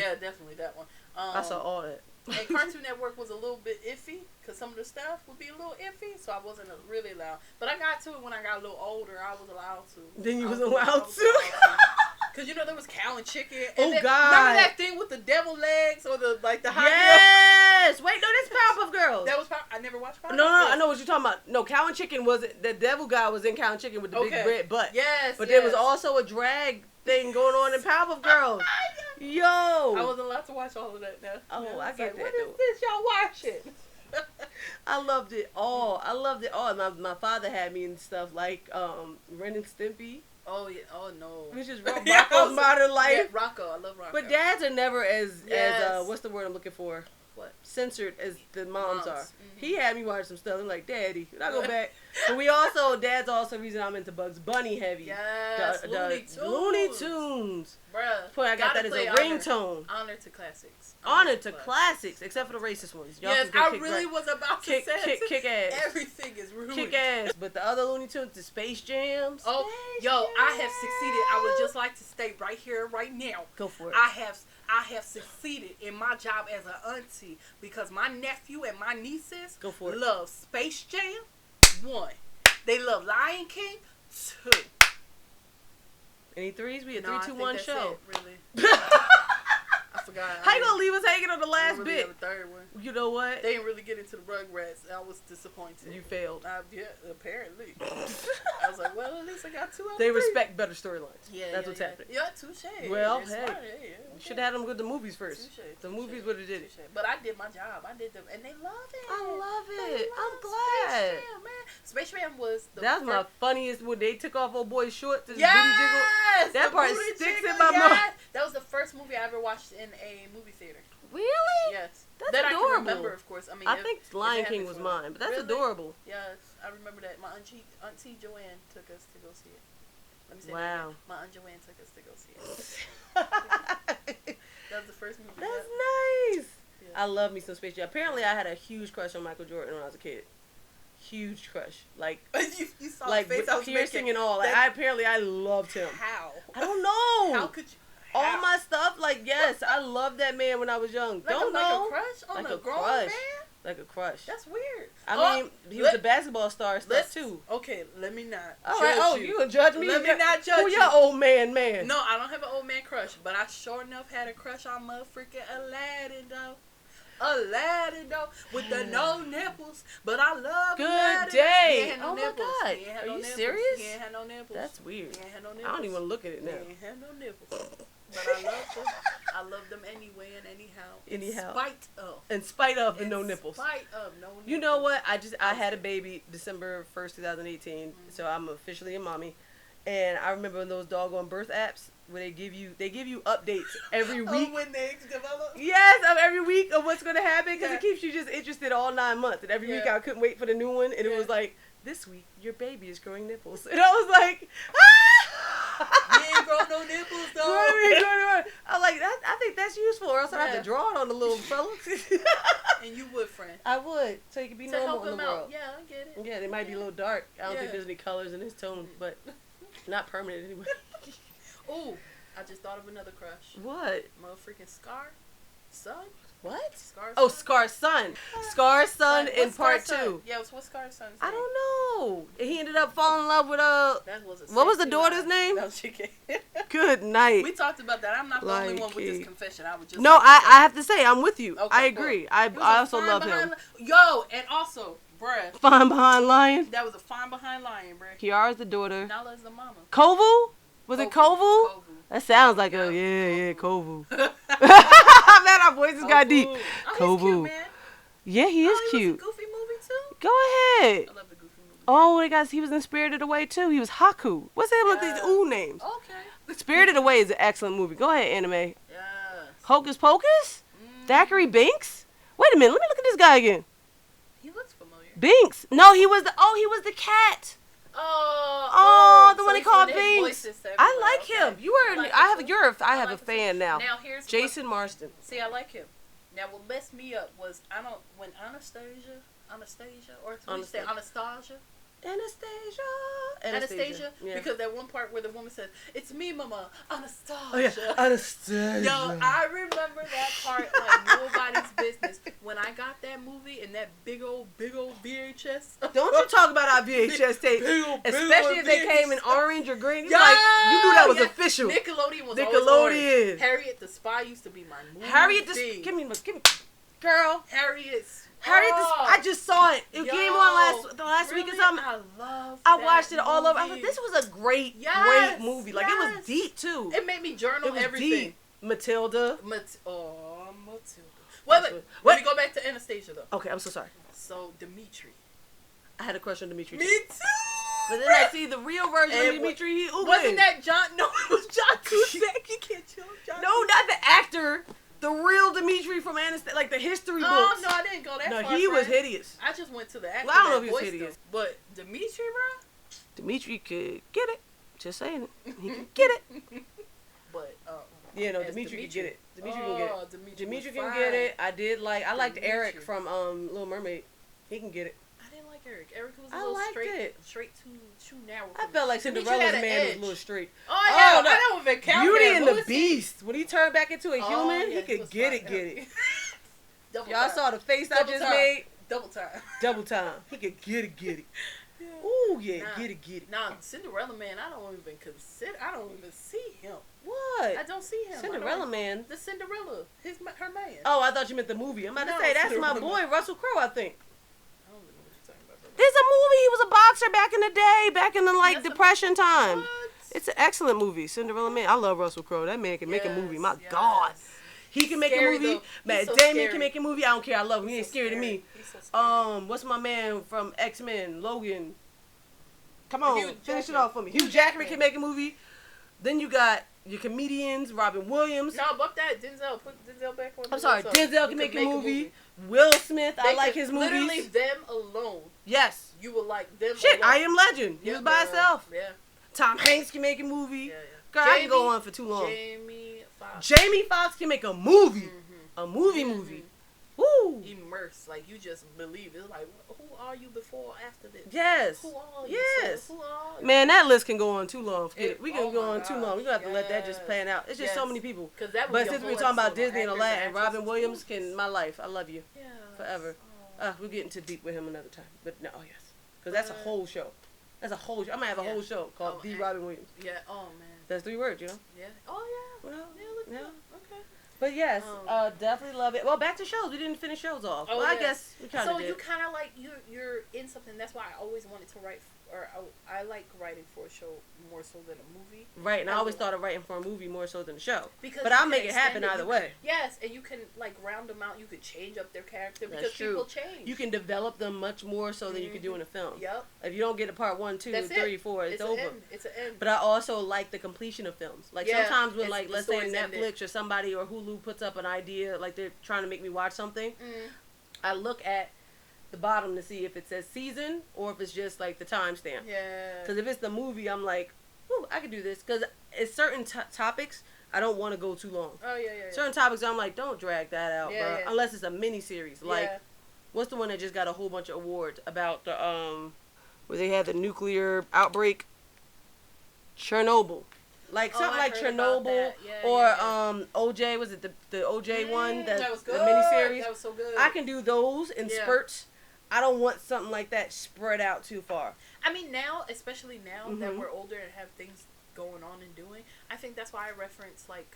that one. I saw all that. And Cartoon Network was a little bit iffy because some of the stuff would be a little iffy, so I wasn't really allowed. But I got to it when I got a little older. I was allowed to. Then you was allowed to? Because you know there was Cow and Chicken. And God! Remember that thing with the devil legs or the high Yes. Wait, no, that's Powerpuff Girls. That was I never watched Powerpuff. No, I know what you're talking about. No, Cow and Chicken wasn't. The devil guy was in Cow and Chicken with the big red butt. Yes. But there was also a drag thing going on in Powerpuff Girls. Yo. I wasn't allowed to watch all of that now. Oh, I get that. What is this y'all watching? I loved it all. And my father had me in stuff like Ren and Stimpy. Oh yeah. Oh no. Which is Rocco's Modern Life. Yeah, Rocco. I love Rocco. But dads are never as what's the word I'm looking for? What? Censored as the moms are. Mm-hmm. He had me watch some stuff. I'm like, Daddy, when I go back. But Dad's also the reason I'm into Bugs Bunny heavy. Yes, Looney Tunes. Bruh. Point I got that as a ringtone. Honor to classics. Honor to classics, except for the racist ones. Yes, I really was about to say kick ass. Everything is ruined. Kick ass. But the other Looney Tunes, the Space Jams. Oh, I have succeeded. I would just like to stay right here, right now. Go for it. I have succeeded in my job as an auntie because my nephew and my nieces love Space Jam. 1. They love Lion King. 2. Any threes? We a 3-2-1 show. Really. I forgot. How you gonna leave us hanging on the last really bit? Have a third one. You know what? They didn't really get into the Rugrats. I was disappointed. You failed. Yeah, apparently. I was like, well, at least I got 2 out of 3. They respect better storylines. Yeah, that's what's happening. Yeah, touche. Well, it's hey, should have had them go to the movies first. The movies would have did it. But I did my job. I did them, and they love it. I love it. I'm Space glad. Jam, man. Space Jam was the That was my funniest when they took off old boy's shorts and yes! booty jiggle. That part sticks in my mind. That was the first movie I ever watched in a movie theater. Really? Yes. That's that adorable. I can remember, of course. I mean, I think Lion King was mine, but that's really? adorable. Yes, I remember that. My auntie Joanne took us to go see it. Let me say wow. that. My aunt Joanne took us to go see it. That was the first movie. That's nice. Yeah. I love me some Space Jam. Apparently, I had a huge crush on Michael Jordan when I was a kid. Huge crush, like you saw like the face with piercing and all. Like, I loved him. How? I don't know. How could you? All my stuff, like, yes, I loved that man when I was young. Like Don't know. Like a crush on like a grown man? Like a crush. That's weird. I mean, he was a basketball star stuff, too. Okay, let me not all right, oh, you gonna judge me? Let me not judge you. Who your old man? No, I don't have an old man crush, but I sure enough had a crush on motherfucking Aladdin, though. With the no nipples, but I love Good Aladdin. day. No oh nipples. my God. Are you nipples. serious? He ain't had no nipples. That's weird. He ain't had no nipples. I don't even want to look at it now. He ain't had no nipples. But I love them. I love them anyway and anyhow. In spite of the no nipples. In spite of no nipples. You know what? I had a baby December 1st, 2018. So I'm officially a mommy. And I remember when those doggone birth apps where they give you updates every week. When they develop. Yes, of every week of what's going to happen because it keeps you just interested all 9 months. And every week I couldn't wait for the new one. And it was like, this week your baby is growing nipples. And I was like, You ain't grow no nipples though. I'm like, I think that's useful, or else I have to draw it on the little fella. And you would, friend. I would, so you could be normal in the world. Yeah, I get it. Yeah, they might be a little dark. I don't think there's any colors in his tone, but not permanent anyway. Ooh, I just thought of another crush. What? Motherfucking Scar Son. What? Scar's son? Scar's son. Scar's son in part 2. Yeah, what's Scar's son's name? I don't know. He ended up falling in love with what was the daughter's name? That was Chicken. Good night. We talked about that. I'm not the only one with this confession. I was just I have to say I'm with you. Okay, I agree. I also love him. Yo, and also, bruh. Fine Behind Lion. That was a Fine Behind Lion, bruh. Kiara's the daughter. Nala's the mama. Kovu? Was it Kovu? Kovu. That sounds like Kovu. Man, our voices got deep. Oh, Kovu. He's cute, man. Yeah, he is He cute. was a Goofy movie too. Go ahead. I love the Goofy movie. Oh, he was in Spirited Away too. He was Haku. What's it with these names? Okay. Spirited Away is an excellent movie. Go ahead, anime. Yes. Hocus Pocus? Thackeray Binks? Wait a minute, let me look at this guy again. He looks familiar. Binks. No, he was the cat. The one they called Binks. I like him. I have a fan now. Now here's Jason Marsden. See, I like him. Now what messed me up was when Anastasia, or Anastasia, yeah. because that one part where the woman says, "It's me, Mama, Anastasia." Oh yeah, Anastasia. Yo, I remember that part like nobody's business. When I got that movie and that big old VHS. Don't you talk about our VHS tapes, especially if they came in orange or green. Yeah, like, you knew that was official. Nickelodeon was always orange. Harriet the Spy used to be my movie. Give me, girl. Harriet. I just saw it. It came on last week or something. I watched it all over. I was like, this was a great movie. Like, it was deep, too. It made me journal everything. Deep. Matilda. Matilda. Wait. Let me go back to Anastasia, though. Okay, I'm so sorry. So, Dimitri. I had a crush on Dimitri. Me too. But then I see the real version of Dimitri. Wasn't that John? No, it was John Cusack. You can't chill John. No, not the actor. The real Dimitri from Anastasia, like the history books. Oh, no, I didn't go that far. No, he was hideous. I just went to the actor. Well, I don't know if he was hideous. But Dimitri, bro? Dimitri could get it. Just saying it. He can get it. But, Dimitri can get it. Dimitri can get it. Dimitri can get it. I liked Eric from Little Mermaid. He can get it. I didn't like Eric. Eric was a little straight too narrow. I felt like Cinderella's man was a little straight. Oh, yeah. I don't even count Beauty and the Beast. When he turned back into a human, he could get it. Y'all saw the face I just made? Double time. He could get it. Ooh, yeah, get it. Nah, Cinderella man, I don't even see him. What? I don't see him. Cinderella man? The Cinderella. Her man. Oh, I thought you meant the movie. I'm about to say, that's my boy, Russell Crowe, I think. I don't know what you're talking about. There's a movie. He was a boxer back in the day, back in the, Depression time. What? It's an excellent movie, Cinderella Man. I love Russell Crowe. That man can make a movie. My God. He can make scary, a movie. Though. Matt so Damon scary. can make a movie. I don't care. I love him. He ain't scary to me. He's so scary. What's my man from X-Men? Logan. Come on, Hugh finish it Jackman. off for me. Hugh Jackman can make a movie. Then you got your comedians, Robin Williams. No, buck that. Denzel. Put Denzel back on. I'm sorry, Denzel can make a movie. Will Smith, I like his movies. Literally them alone. Yes. You will like them Shit, alone. I Am Legend. He was by himself. Yeah. Tom Hanks can make a movie. Yeah, yeah. Girl, I can go on for too long. Jamie Foxx can make a movie. Mm-hmm. A movie. Woo. Immersed. Like, you just believe. It's like, who are you before or after this? Yes. Who are you? Yes. Who are you? Man, that list can go on too long. We can oh go my on too God. long. We're going to have to let that just plan out. It's just so many people. But since we're talking about Disney and Aladdin, Robin Williams can, my life. I love you. Yeah. Forever. We're getting too deep with him another time. But no, yes. Because that's a whole show. That's a whole show. I might have a whole show called The Robin Williams. Yeah. Oh, man. That's 3 words, you know? Yeah. Oh, yeah. Well, Yeah, look yeah. Okay. But yes, definitely love it. Well, back to shows. We didn't finish shows off. Oh, well, I yeah. guess we kind of did. So you kind of like you're in something. That's why I always wanted to write, I like writing for a show more so than a movie. Right, and I always thought of writing for a movie more so than a show. Because but I'll make it happen either way. Yes, and you can like round them out. You could change up their character because That's true. people change. You can develop them much more so than you can do in a film. Yep. If you don't get a part 1, 2, That's 3, it. 4, it's over. It's an end. But I also like the completion of films. Like sometimes when like let's say Netflix or somebody or Hulu puts up an idea, like they're trying to make me watch something, I look at the bottom to see if it says season or if it's just like the timestamp. Yeah. Because if it's the movie, I'm like, whew, I can do this. Because it's certain topics I don't want to go too long. Oh yeah. Certain topics I'm like, don't drag that out, bro. Yeah. Unless it's a mini series. Like, what's the one that just got a whole bunch of awards about the where they had the nuclear outbreak? Chernobyl. Like something like Chernobyl or OJ, was it the OJ one? That was good. The miniseries. That was so good. I can do those in spurts. I don't want something like that spread out too far. I mean, now, especially now that we're older and have things going on and doing, I think that's why I reference like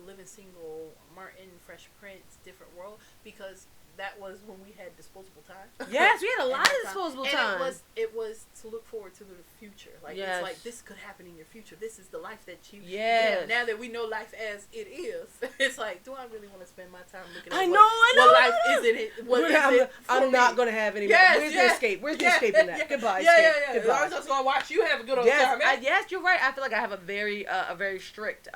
Living Single, Martin, Fresh Prince, Different World, because that was when we had disposable time. Yes, we had a lot of disposable time. And it was to look forward to the future. Like it's like this could happen in your future. This is the life that you live. Now that we know life as it is, it's like, do I really want to spend my time looking at what life isn't it? What is it? I'm not gonna have any. Where's the escape? Where's the escape in that? Goodbye. Goodbye. I was just gonna watch you have a good old time. Yes, you're right. I feel like I have a very strict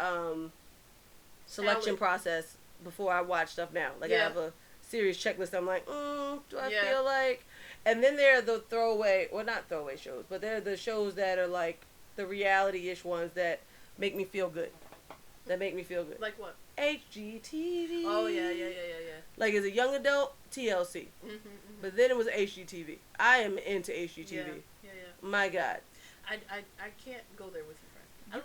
selection process before I watch stuff now. Like I have a serious checklist. I'm like, do I feel like? And then there are the not throwaway shows, but they're the shows that are like the reality-ish ones that make me feel good. Like what? HGTV. Oh yeah. Like as a young adult, TLC. But then it was HGTV. I am into HGTV. Yeah. My God. I can't go there with you, friend. I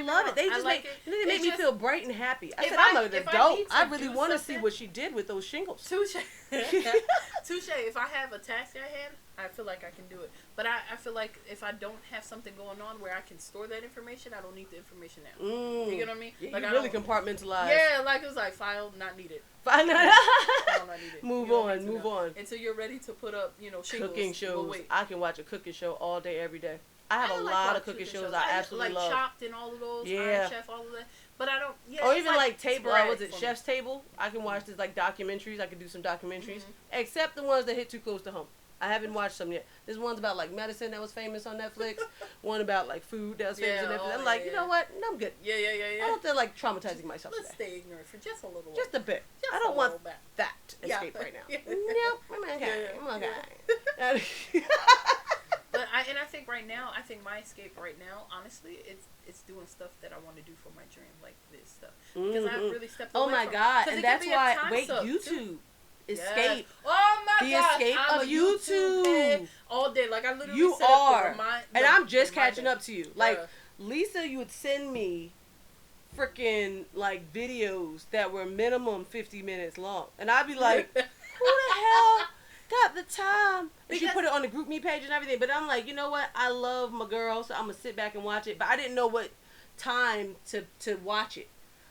love it. They just make me feel bright and happy. I said, I'm an adult. I really want to see what she did with those shingles. Touche. If I have a task at hand, I feel like I can do it. But I feel like if I don't have something going on where I can store that information, I don't need the information now. You get what I mean? Yeah, like you really compartmentalize. Yeah, like it was like file not needed. File not needed. Move on. Until you're ready to put up, shingles. Cooking shows. I can watch a cooking show all day, every day. I have a lot of cooking shows I absolutely love. Like Chopped and all of those, Iron Chef, all of that. But I don't, or even like Table, was it Chef's Table? I can watch this like documentaries. I can do some documentaries. Except the ones that hit too close to home. I haven't watched some yet. There's one's about like medicine that was famous on Netflix. One about like food that was famous on Netflix. I'm like, you know what? No, I'm good. Yeah. I don't feel like traumatizing myself Let's stay ignorant for just a little while. Just a bit. I don't want that escape right now. Nope. I'm okay. But I think right now, my escape right now, honestly, it's doing stuff that I want to do for my dream, like this stuff. Because I really stepped away from it. Oh my God. And that's why, YouTube. Escape. Oh my God. The escape of YouTube. All day. Like I literally you set are. Up my, and I'm just catching up to you. Like, Yeah. Lisa, you would send me freaking like videos that were minimum 50 minutes long. And I'd be like, who the hell got the time? And she put it on the group me page and everything. But I'm like, you know what? I love my girl, so I'm going to sit back and watch it. But I didn't know what time to watch it.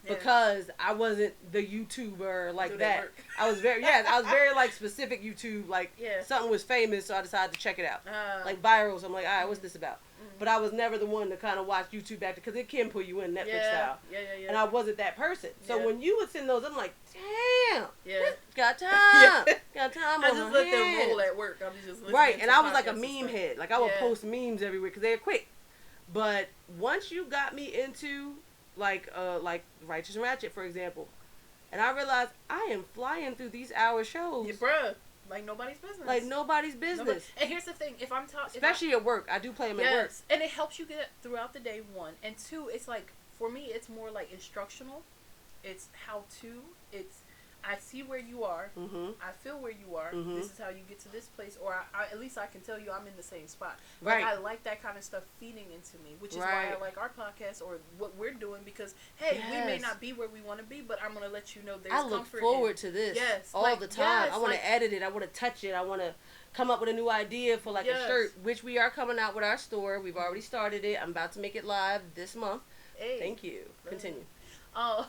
because I wasn't the YouTuber like that. I was very like specific YouTube, like something was famous, so I decided to check it out. Like virals, I'm like, all right, what's this about? But I was never the one to kind of watch YouTube actor because it can pull you in Netflix style. And I wasn't that person. So when you would send those, I'm like, damn, got time, got time. I just let them roll at work. I'm just listening right, to and I was like a podcasts and meme stuff. head. Like I would post memes everywhere because they're quick. But once you got me into like Righteous and Ratchet, for example, and I realized I am flying through these hour shows. Yeah, bruh. Like nobody's business. Like nobody's business. And here's the thing: if I'm talking, especially at work, I do play them at work. And it helps you get throughout the day. One and two, it's like for me, it's more like instructional. It's how to. It's I see where you are. I feel where you are. This is how you get to this place, or I at least I can tell you I'm in the same spot. Right. Like, I like that kind of stuff feeding into me, which is why I like our podcast or what we're doing because hey, we may not be where we want to be, but I'm gonna let you know there's comfort. I look forward to this. All the time. I want to edit it. I want to touch it. I want to come up with a new idea for like a shirt, which we are coming out with our store. We've already started it. I'm about to make it live this month. Hey. Thank you. Continue. Oh,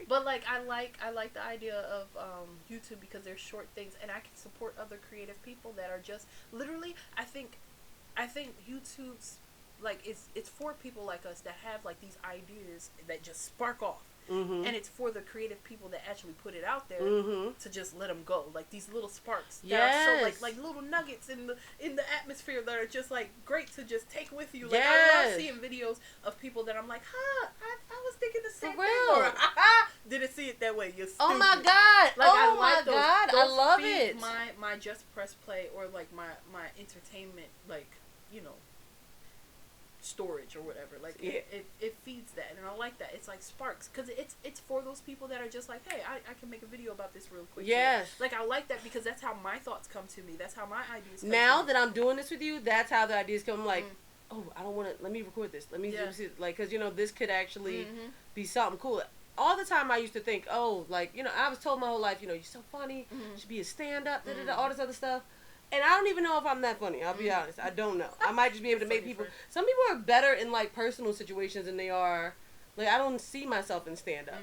but like I like the idea of YouTube because they're short things, and I can support other creative people that are just literally. I think YouTube's like it's for people like us that have like these ideas that just spark off. And it's for the creative people that actually put it out there to just let them go, like these little sparks that are so like little nuggets in the atmosphere that are just like great to just take with you. Like I love seeing videos of people that I'm like, I was thinking the same thing, or didn't see it that way. You're stupid. Oh my god! Like, oh my god! I love it. My just press play or like my entertainment, like storage or whatever, like it feeds that, and I like that. It's like sparks because it's for those people that are just like, hey, I can make a video about this real quick. Like I like that because that's how my thoughts come to me. That's how my ideas come now to me. that I'm doing this with you, that's how the ideas come. I'm like, oh, I don't want to, let me record this, let me see, like, because this could actually be something cool. All the time I used to think, oh, like, I was told my whole life, you're so funny, you should be a stand-up, all this other stuff. And I don't even know if I'm that funny. I'll be honest. I don't know. I might just be able to make people. Some people are better in like personal situations than they are. Like I don't see myself in stand up.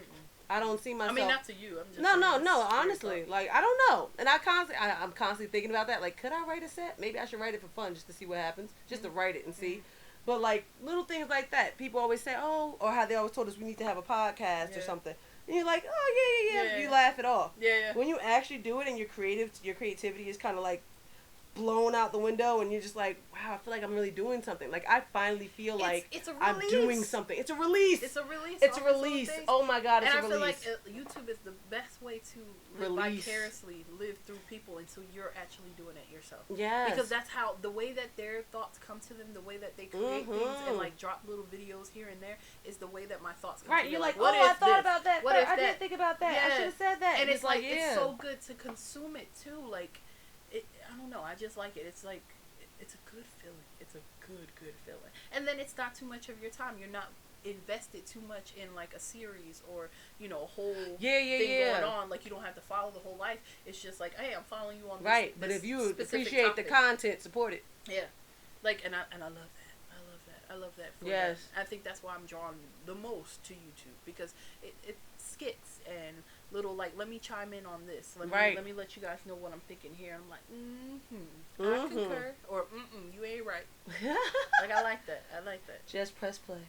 I don't see myself. I mean, not to you. I'm just no. Honestly, like I don't know. And I'm constantly thinking about that. Like, could I write a set? Maybe I should write it for fun, just to see what happens, just to write it and see. But like little things like that, people always say, oh, or how they always told us we need to have a podcast or something. And you're like, oh yeah. You laugh it off. Yeah. When you actually do it and your creativity is kind of like blown out the window, and you're just like, wow, I feel like I'm really doing something. Like I finally feel like I'm doing something. It's a release. It's a release. It's a release. Oh my god, it's a release. And I feel like YouTube is the best way to vicariously live through people until you're actually doing it yourself. Yes. Because that's how the way that their thoughts come to them, the way that they create things and like drop little videos here and there is the way that my thoughts come to me. Right, you're like, oh, I thought about that. I didn't think about that. I should have said that. And it's like it's so good to consume it too. Like I don't know. I just like it. It's like, it's a good feeling. It's a good feeling. And then it's not too much of your time. You're not invested too much in like a series or, a whole thing going on. Like you don't have to follow the whole life. It's just like, hey, I'm following you on this. Right. But if you appreciate topic. the content, support it. Yeah. Like, and I love that. I love that. Yes. That. I think that's why I'm drawn the most to YouTube because it skits and little like, let me chime in on this. Let me let you guys know what I'm thinking here. And I'm like, I concur, or you ain't right. Like I like that. Just press play.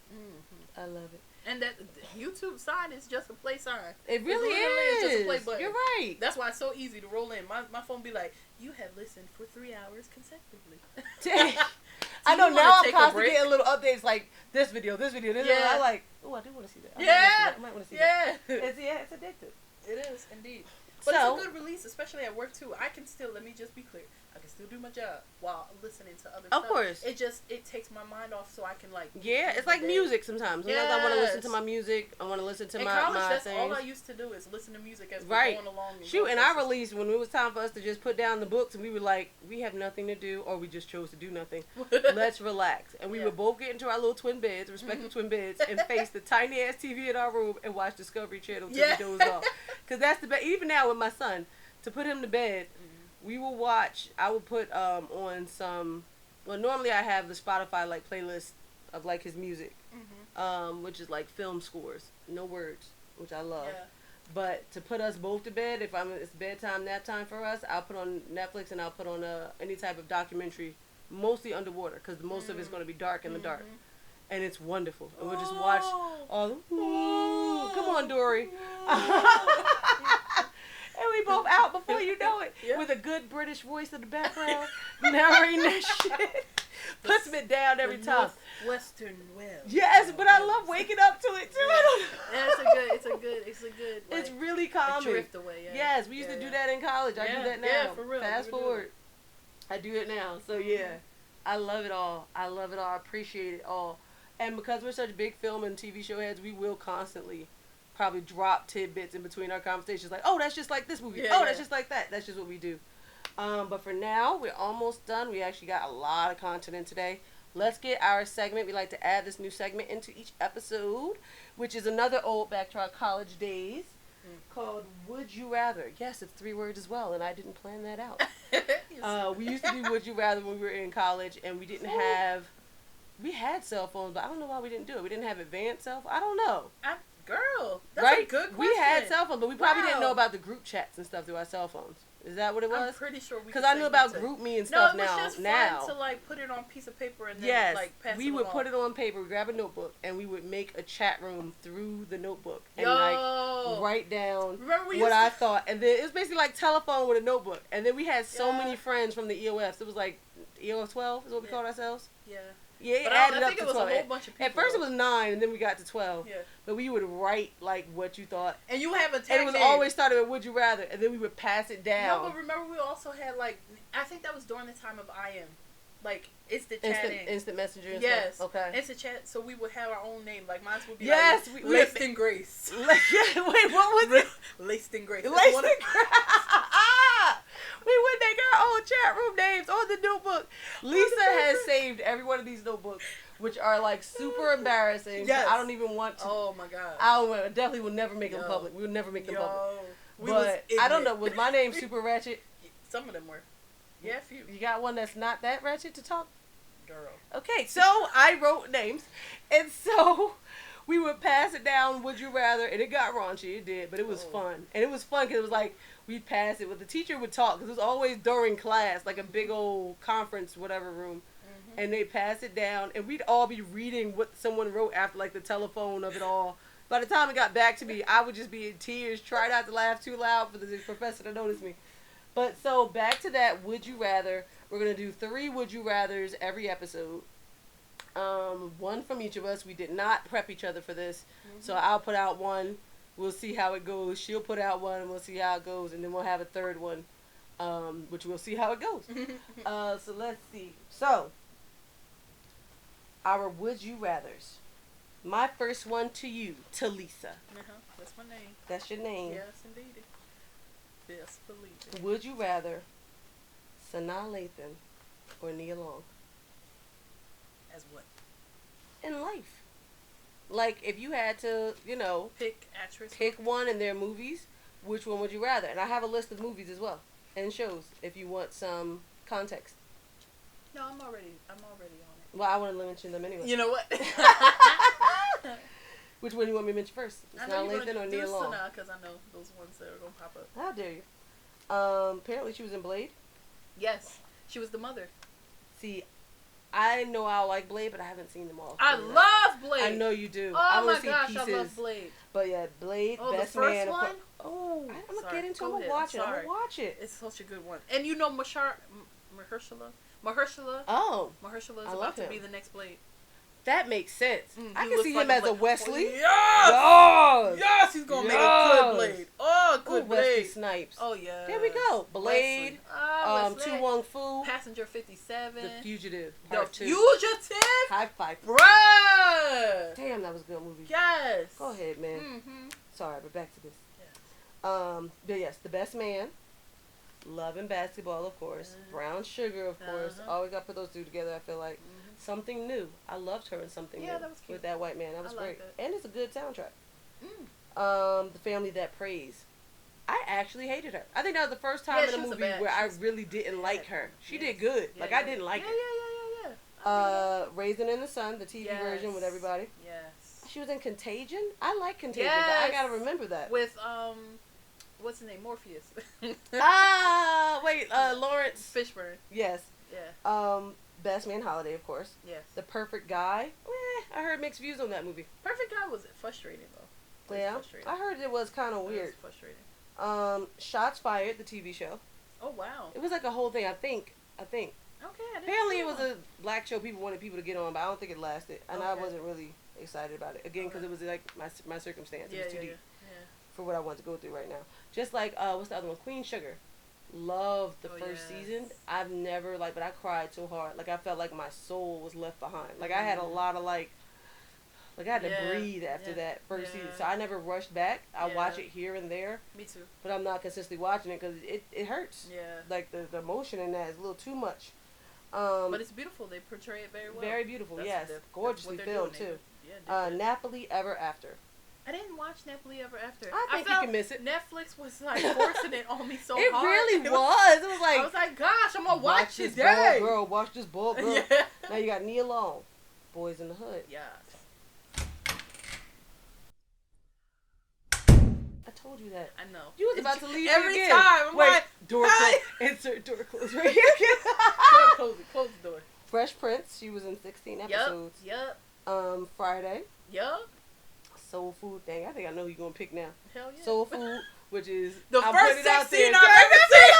I love it. And that YouTube sign is just a play sign. It really is. Just a play button. You're right. That's why it's so easy to roll in. My phone be like, you have listened for 3 hours consecutively. I know now I'm constantly getting little updates like this video. I'm like, oh, I do want to see that. I might want to see that. It's addictive. It is indeed. But it's a good release, especially at work too. I can still, let me just be clear, I can still do my job while listening to other stuff. Of course. It takes my mind off so I can like. Yeah, it's like music sometimes. Sometimes I want to listen to my music. I want to listen to my that's things. all I used to do is listen to music as we're going along. And I released when it was time for us to just put down the books and we were like, we have nothing to do, or we just chose to do nothing. Let's relax. And we would both get into our little twin beds, respective twin beds, and face the tiny ass TV in our room and watch Discovery Channel till we doze off. Because that's the best. Even now with my son, to put him to bed, we will watch. I will put on some. Well, normally I have the Spotify like playlist of like his music, which is like film scores. no words, which I love. Yeah. But to put us both to bed, if it's bedtime, nap time for us, I'll put on Netflix and I'll put on any type of documentary, mostly underwater, because most of it's going to be dark in the dark. And it's wonderful. And we'll just watch all the, come on, Dory. And we both out before you know it. Yeah. With a good British voice in the background, narrating that shit. Puts me down every time. Western Wales. Yes, but I love waking up to it too. Yeah, it's a good. Like, it's really calming. Drift away. Yeah. Yes, we used to do that in college. I do that now. Yeah, for real. Fast forward, I do it now. So yeah, I love it all. I appreciate it all. And because we're such big film and TV show heads, we will constantly probably drop tidbits in between our conversations, like, oh, that's just like this movie. That's just like that. That's just what we do. But for now, we're almost done. We actually got a lot of content in today. Let's get our segment. We like to add this new segment into each episode, which is another old back to our college days, called Would You Rather. Yes, it's 3 words as well, and I didn't plan that out. We used to do Would You Rather when we were in college, and we didn't have... We had cell phones, but I don't know why we didn't do it. We didn't have advanced cell phones. I don't know. Girl, that's a good question. We had cell phones, but we probably didn't know about the group chats and stuff through our cell phones. Is that what it was? I'm pretty sure we. Because I knew about GroupMe and stuff now. No, it was just fun to like put it on a piece of paper and then like pass it along. We would put it on paper, grab a notebook, and we would make a chat room through the notebook and like write down what I thought. And then it was basically like telephone with a notebook. And then we had so many friends from the EOFs. It was like EOF 12 is what we called ourselves. Yeah. Yeah, it added up to 12. A whole bunch of people. At first it was 9, and then we got to 12. Yeah. But we would write, like, what you thought. And you have a tag. And it was always started with Would You Rather, and then we would pass it down. No, but remember we also had, like, I think that was during the time of IM. Like, instant chatting. Instant messenger and stuff. Yes. Okay. Instant chat, so we would have our own name. Like, mine would be like, Laced in Grace. Wait, what was it? Laced in Grace. Laced in Grace. We would make our own chat room names on the notebook. Lisa has saved every one of these notebooks, which are like super embarrassing. Yes. So I don't even want to. Oh my god. I definitely will never make them public. We would never make them public. But I don't know. Was my name super ratchet? Some of them were. Yeah, a few. You got one that's not that ratchet to talk? Girl. Okay, so I wrote names, and so we would pass it down. Would you rather? And it got raunchy. It did, but it was fun, and it was fun because it was like. We'd pass it with the teacher would talk because it was always during class, like a big old conference, whatever room, and they'd pass it down, and we'd all be reading what someone wrote after like the telephone of it all. By the time it got back to me, I would just be in tears, try not to laugh too loud for the professor to notice me. But so back to that, Would You Rather? We're gonna do 3 Would You Rathers every episode. 1 from each of us. We did not prep each other for this, so I'll put out one. We'll see how it goes. She'll put out one, and we'll see how it goes. And then we'll have a 3rd one, which we'll see how it goes. So let's see. So, our Would You Rathers. My first one to you, TaLissa. That's my name. That's your name. Yes, indeed. Best believe it. Would you rather Sanaa Lathan or Nia Long? As what? In life. Like, if you had to, pick one in their movies, which one would you rather? And I have a list of movies as well, and shows, if you want some context. No, I'm already on it. Well, I want to mention them anyway. You know what? Which one do you want me to mention first? Sanaa Lathan or Nia Long? Sanaa, because I know those ones that are going to pop up. How dare you? Apparently she was in Blade. Yes, she was the mother. See, I know I like Blade, but I haven't seen them all. I love Blade. I know you do. Oh my gosh, I love Blade. But yeah, Blade, best the first man. One? I'm gonna get into it. I'm gonna watch it. I'm gonna watch it. It's such a good one. And you know Mahershala. Oh, Mahershala is about to be the next Blade. That makes sense. I can see him as a Wesley. Yes, he's gonna make a good Blade. Oh, good Blade. Wesley Snipes. Oh yeah. There we go. Blade. Tu Wong Fu. Passenger 57. The Fugitive. Part 2. Fugitive. High five, bruh. Damn, that was a good movie. Yes. Go ahead, man. Sorry, but back to this. Yes. But yes, The Best Man. Love and Basketball, of course. Brown Sugar, of course. Always got to put those 2 together, I feel like. Something New. I loved her in Something New. That was cute. With that white man. That was great. That. And it's a good soundtrack. The Family That Prays. I actually hated her. I think that was the first time in a movie where I really didn't like her. She did good. I didn't like her. Yeah. Raisin in the Sun, the TV version with everybody. Yes. She was in Contagion. I like Contagion, Yes. but I gotta remember that. With what's his name? Morpheus. Lawrence Fishburne. Yes. Yeah. Best Man Holiday, of course. Yes. The Perfect Guy. I heard mixed views on that movie. Perfect Guy was frustrating though. Yeah. Frustrating. I heard it was kind of weird. It was frustrating. Shots Fired, the TV show. Oh wow. It was like a whole thing. I think. Okay. Apparently, it was a black show. People wanted people to get on, but I don't think it lasted, and I wasn't really excited about it. Again, because it was like my circumstance. It was too deep for what I wanted to go through right now. Just like what's the other one? Queen Sugar. Loved the first season. I've never but I cried so hard. Like I felt like my soul was left behind. Like I had a lot of I had to breathe after that first season. So I never rushed back. I watch it here and there. Me too. But I'm not consistently watching it because it hurts. Yeah. Like the emotion in that is a little too much. But it's beautiful. They portray it very well. Very beautiful. Yes. Gorgeously filmed too. Yeah, Napoli Ever After. I didn't watch Napoli Ever After. I think you can miss it. Netflix was forcing it on me so hard. It really was. It was like I was like, gosh, I'm gonna watch this today. Ball, girl. Watch this ball, girl. Yeah. Now you got Nia Long, Boys in the Hood. Yeah. I told you that. I know. You was about to leave every me again. time. I'm Wait, door closed. Insert door closed right here. Close the door. Fresh Prince. She was in 16 episodes. Yep. Friday. Yep. Soul Food. Dang, I think I know who you're gonna pick now. Hell yeah. Soul Food, which is the I'll first put it sex out there. scene I've ever seen.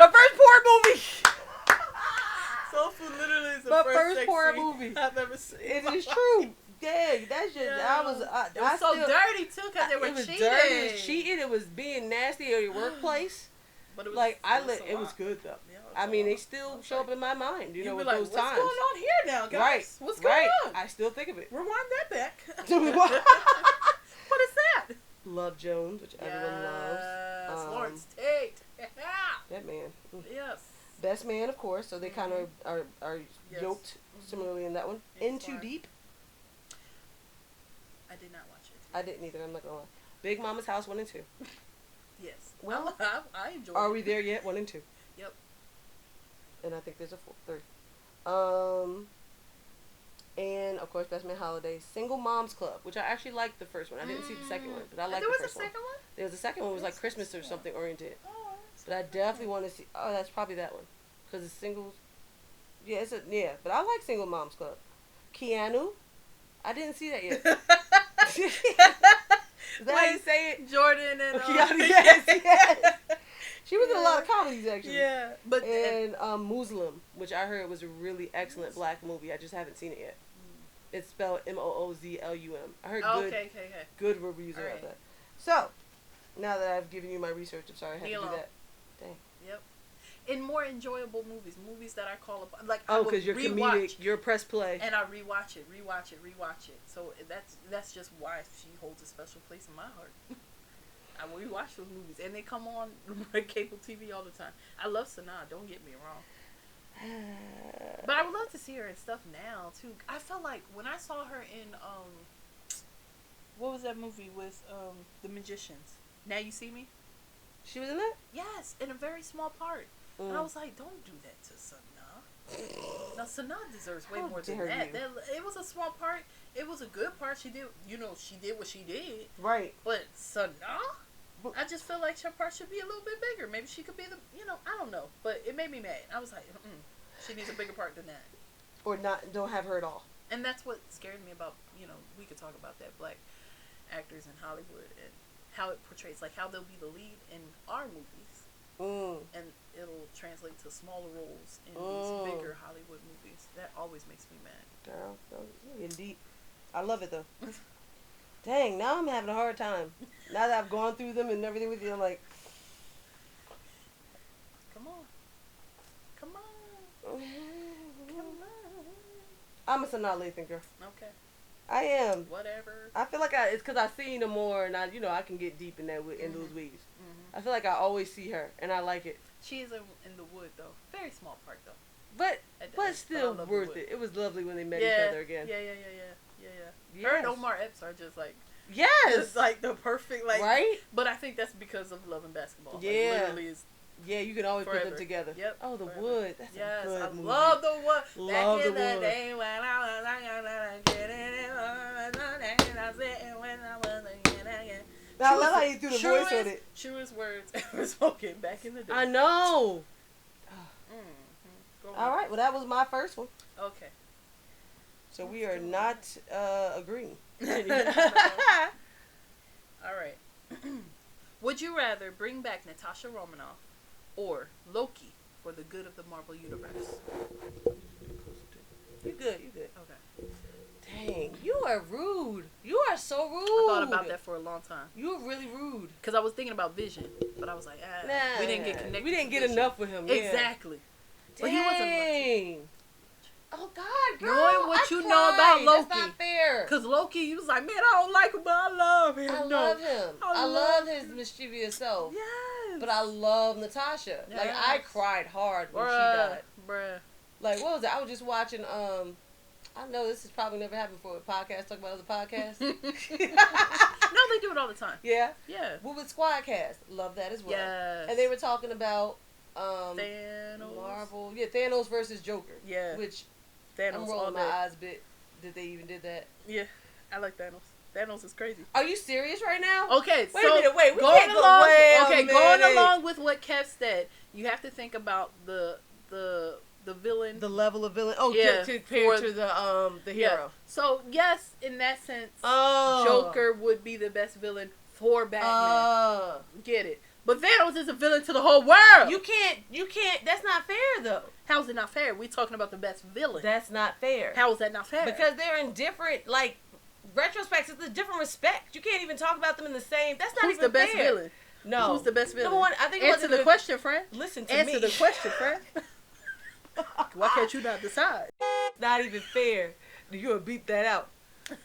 My first porn movie. Soul Food literally is the My first sex porn scene movie. I've ever seen. It is true. Dang, that's just Yeah. It was so dirty too because they were cheating. Dirty. It was cheating. It was being nasty at your workplace. But it was, it was good though. Yeah, I mean, they still show up in my mind. You know, with those what's times. What's going on here now, guys? Right. What's going on? I still think of it. Rewind that back. What is that? Love Jones, which everyone loves. Yes, Lawrence Tate. That man. Yes. Best Man, of course. So they kind of are yoked similarly in that one. In Too Deep. I did not watch it. I didn't either. I'm not gonna lie. Big Mama's House 1 and 2. Yes. Well, I enjoyed it. Are we there yet? 1 and 2. Yep. And I think there's a third. And of course, Best Man Holiday, Single Moms Club, which I actually liked the first one. I didn't see the second one, but I liked the first one. There was a second one? There was a second one. It was like Christmas or something oriented. Oh. But I definitely want to see. Oh, that's probably that one, because it's singles. Yeah, but I like Single Moms Club. Keanu, I didn't see that yet. Is that how you say it? Jordan and Keanu, yes. She was in a lot of comedies actually. Yeah, but and Muslim, which I heard was a really excellent black movie. I just haven't seen it yet. It's spelled Moozlum. I heard good reviews about that. So, now that I've given you my research, I'm sorry I had to do that. Dang. Yep. In more enjoyable movies that I call up, because you're comedic, you're press play, and I rewatch it. So that's just why she holds a special place in my heart. I rewatch those movies, and they come on cable TV all the time. I love Sanaa. Don't get me wrong. But I would love to see her in stuff now too. I felt like when I saw her in what was that movie with the magicians? Now You See Me. She was in that? Yes, in a very small part. And I was like, don't do that to Sanaa. Now Sanaa deserves way more than that. It was a small part. It was a good part. She did, she did what she did. Right. But Sanaa, I just feel like her part should be a little bit bigger. Maybe she could be I don't know. But it made me mad. I was like, she needs a bigger part than that. Or don't have her at all. And that's what scared me about, we could talk about that, black actors in Hollywood and how it portrays, like how they'll be the lead in our movies. And it'll translate to smaller roles in these bigger Hollywood movies. That always makes me mad. Girl, you're getting deep. I love it though. Dang, now I'm having a hard time. Now that I've gone through them and everything with you, I'm like, come on. I'm a Sanaa Lathan girl. Okay. I am. Whatever. I feel like it's because I've seen her more, and I can get deep in that in those weaves. I feel like I always see her, and I like it. She is in the wood though. Very small part though. But still worth it. It was lovely when they met each other again. Yeah. Yes. Her and Omar Epps are just like just like the perfect right. But I think that's because of Love and Basketball. Yeah. Like, literally is. Yeah, you can always put them together. Yep. Oh, The Wood. That's a good movie. Love The Wood. Love The Wood. Back in the day when I was getting it. I said and when I was again. I love how you do the voice with it. Truest words ever spoken back in the day. I know. Mm-hmm. All right. Well, that was my first one. Okay. So we are not agreeing. All right. Would you rather bring back Natasha Romanoff or Loki for the good of the Marvel Universe? You good. You good. Okay. Dang, you are rude. You are so rude. I thought about that for a long time. You are really rude. Because I was thinking about Vision, but I was like, we didn't get connected. We didn't get Vision. enough with him. Yeah. Exactly. Dang. But he wasn't. Oh God, girl. Knowing what you cried. know about Loki. That's not fair. Because Loki, you was like, man, I don't like him, but I love him. I love him. I love his mischievous self. Yes. But I love Natasha. Yes. Like, I cried hard when she died. Bruh. Like, what was it? I was just watching, I know this has probably never happened for a podcast, talk about other podcasts. No, they do it all the time. Yeah? Yeah. Well, with Squadcast, love that as well. Yes. And they were talking about, Thanos. Marvel. Yeah, Thanos versus Joker. Yeah. Which, Thanos I'm rolling my eyes a bit that they even did that. Yeah. I like Thanos. Thanos is crazy. Are you serious right now? Okay, Wait a minute, wait. We going can't go along. wait a Going minute. along with what Kev said, you have to think about the villain. The level of villain. Oh, yeah, compared to the hero. Yeah. So yes, in that sense, Oh. Joker would be the best villain for Batman. Get it? But Thanos is a villain to the whole world. You can't. That's not fair though. How's it not fair? We talking about the best villain. That's not fair. How is that not fair? Because they're in different retrospects. It's a different respect. You can't even talk about them in the same. That's not Who's even the best fair. villain? No. Who's the best villain? Number one, I think Answer the question, friend. Listen to Answer me. the question, friend. Why can't you not decide? Not even fair. You would beat that out.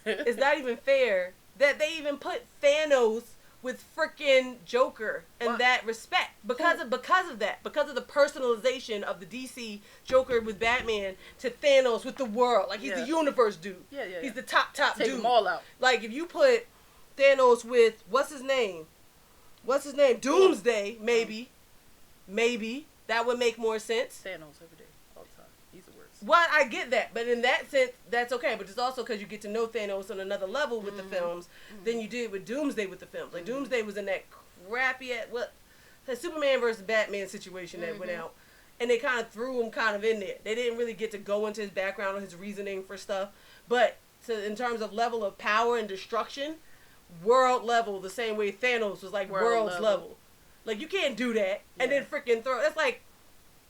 It's not even fair that they even put Thanos with freaking Joker in that respect because of that, because of the personalization of the DC Joker with Batman to Thanos with the world. Like, he's the universe dude. Yeah. He's the top Take dude. them all out. Like, if you put Thanos with what's his name, Doomsday, maybe that would make more sense. Thanos every day, all the time. He's the worst. Well, I get that, but in that sense, that's okay. But it's also because you get to know Thanos on another level with the films than you did with Doomsday with the films. Like, Doomsday was in that crappy, the Superman versus Batman situation that went out, and they kind of threw him kind of in there. They didn't really get to go into his background or his reasoning for stuff. But in terms of level of power and destruction, world level, the same way Thanos was like world's level. Like, you can't do that and then freaking throw.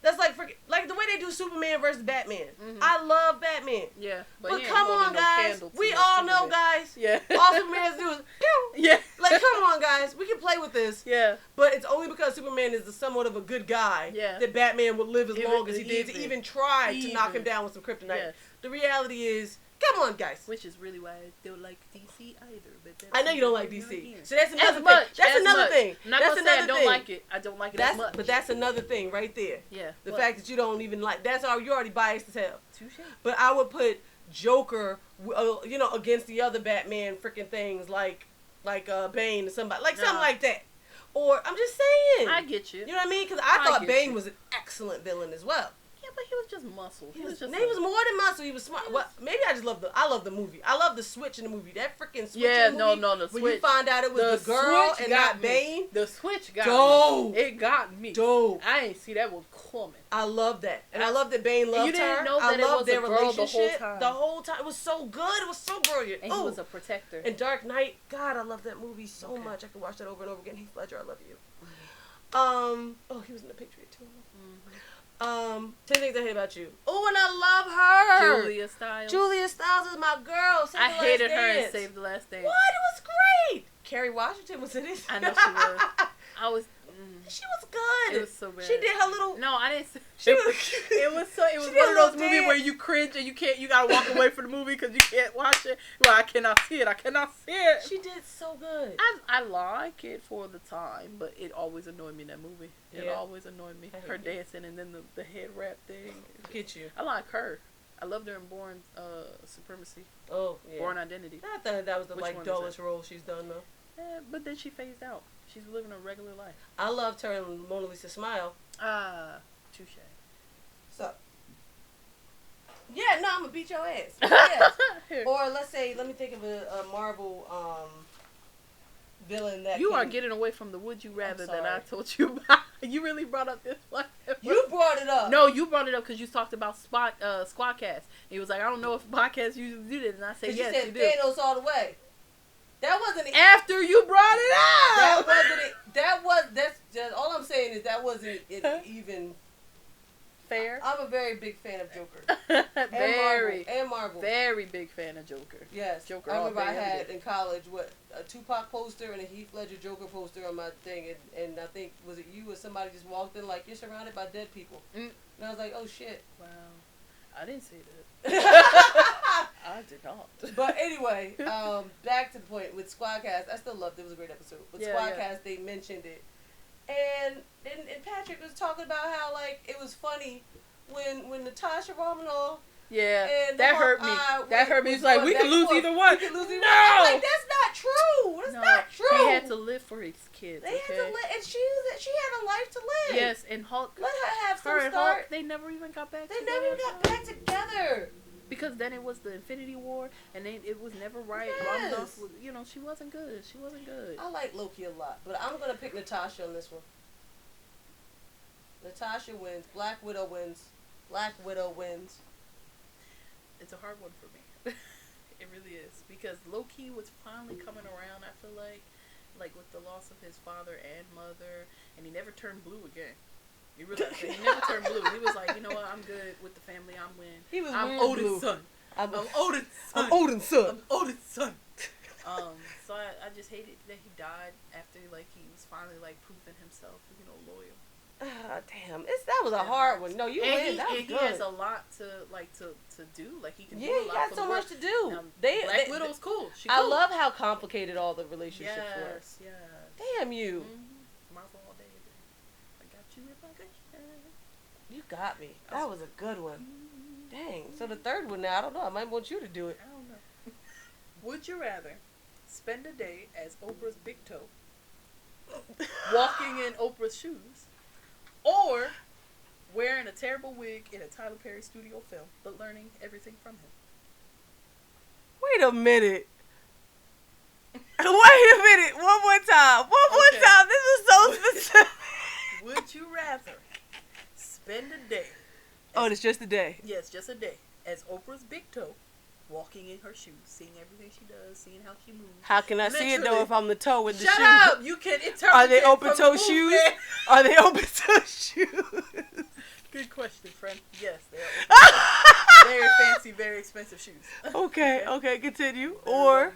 That's like freaking, like the way they do Superman versus Batman. I love Batman. Yeah, but come on, guys. We all know, guys. Yeah. All Superman has to do is pew. Yeah. Like, come on, guys. We can play with this. Yeah. But it's only because Superman is somewhat of a good guy that Batman would live as long as he did to even try to knock him down with some kryptonite. Yes. The reality is, come on, guys. Which is really why I don't like DC either. But I know you don't like DC. So that's another thing. That's another thing. I'm not gonna say I don't like it. I don't like it as much. But that's another thing right there. Yeah. The fact that you don't even like, you're already biased as hell. Touche. But I would put Joker, against the other Batman freaking things like Bane or somebody. Like something like that. Or, I'm just saying. I get you. You know what I mean? Because I thought Bane was an excellent villain as well. Yeah, but he was just muscle. He was more than muscle. He was smart. Well, maybe I love the movie. I love the switch in the movie. That freaking switch in the movie. The switch. When you find out it was the girl and not Bane. The switch got me. It got me. Dope. I ain't see that one coming. I love that. And I love that Bane loved her. You didn't know that I love their relationship the whole time. It was so good. It was so brilliant. And he was a protector. And Dark Knight. God, I love that movie so much. I could watch that over and over again. Heath Ledger, I love you. He was in The Patriot too. 10 Things I Hate About You. Oh, and I love her. Julia Stiles. Julia Stiles is my girl. I hated her in Save the Last Dance. What? It was great. Kerry Washington was in it. I know she was. She was good. It was so bad. She did her little. No, I didn't. It was one of those movies where you cringe and you gotta walk away from the movie because you can't watch it. Well, I cannot see it. She did so good. I like it for the time, but it always annoyed me in that movie. It always annoyed me. Her dancing and then the head wrap thing. Get you. I like her. I loved her in Born Supremacy. Oh, yeah. Born Identity. I thought that was the dullest role she's done though. Yeah, but then she phased out. She's living a regular life. I loved her in Mona Lisa Smile. Ah, touche. So, Yeah, no, I'm gonna beat your ass. Yes. Or let's say, let me think of a Marvel villain that you are getting away from the would you rather that I told you about. You really brought up this one. You brought it up. No, you brought it up because you talked about Squadcast. He was like, I don't know if podcasts usually do this, and I said yes, you said you do. Thanos all the way. That wasn't it. After you brought it up. That wasn't it. That's just all I'm saying is that wasn't it even fair. I'm a very big fan of Joker. And Marvel. Very big fan of Joker. Yes. Joker. I remember I had in college a Tupac poster and a Heath Ledger Joker poster on my thing, and I think was it you or somebody just walked in like you're surrounded by dead people, and I was like, oh shit. Wow. I didn't say that. I did not. But anyway, back to the point with Squadcast. I still loved it. It was a great episode. But Squadcast, they mentioned it. And Patrick was talking about how, like, it was funny when Natasha Romanoff and that hurt me. That hurt me. It's like, we can lose either one. We can lose either one. I'm like, that's not true. That's not true. He had to live for his kids. They had to live. And she had a life to live. Yes, and Hulk. Let her have some her and start. Hulk, they never even got back together. They never even got back together. Because then it was the Infinity War, and then it was never right. Yes. Romanoff was, she wasn't good. She wasn't good. I like Loki a lot, but I'm going to pick Natasha on this one. Natasha wins. Black Widow wins. It's a hard one for me. It really is. Because Loki was finally coming around, I feel like with the loss of his father and mother, and he never turned blue again. You realize that he never turned blue. He was like, you know what, I'm good with the family I'm with. I'm Odin's son. I'm Odin's son. So I just hated that he died after like he was finally like proving himself, loyal. Damn, that was a hard one. No, you win. That was good. He has a lot to do. Like he can do a lot. He got so much to do. Black Widow's cool. I love how complicated all the relationships were. Yes. Damn you. Marvel all day. I got you if I got you. You got me. That was a good one. Dang. So the third one now, I don't know. I might want you to do it. I don't know. Would you rather spend a day as Oprah's big toe, walking in Oprah's shoes, or wearing a terrible wig in a Tyler Perry studio film, but learning everything from him? Wait a minute. One more time. This is so specific. Would you rather spend a day? It's just a day. Yes, just a day as Oprah's big toe, walking in her shoes, seeing everything she does, seeing how she moves. How can I see it though if I'm the toe with the shoe? Shut up! You can interpret. Are they open toe shoes? Are they open toe shoes? Good question, friend. Yes, they are. Very fancy, very expensive shoes. Okay, continue. Or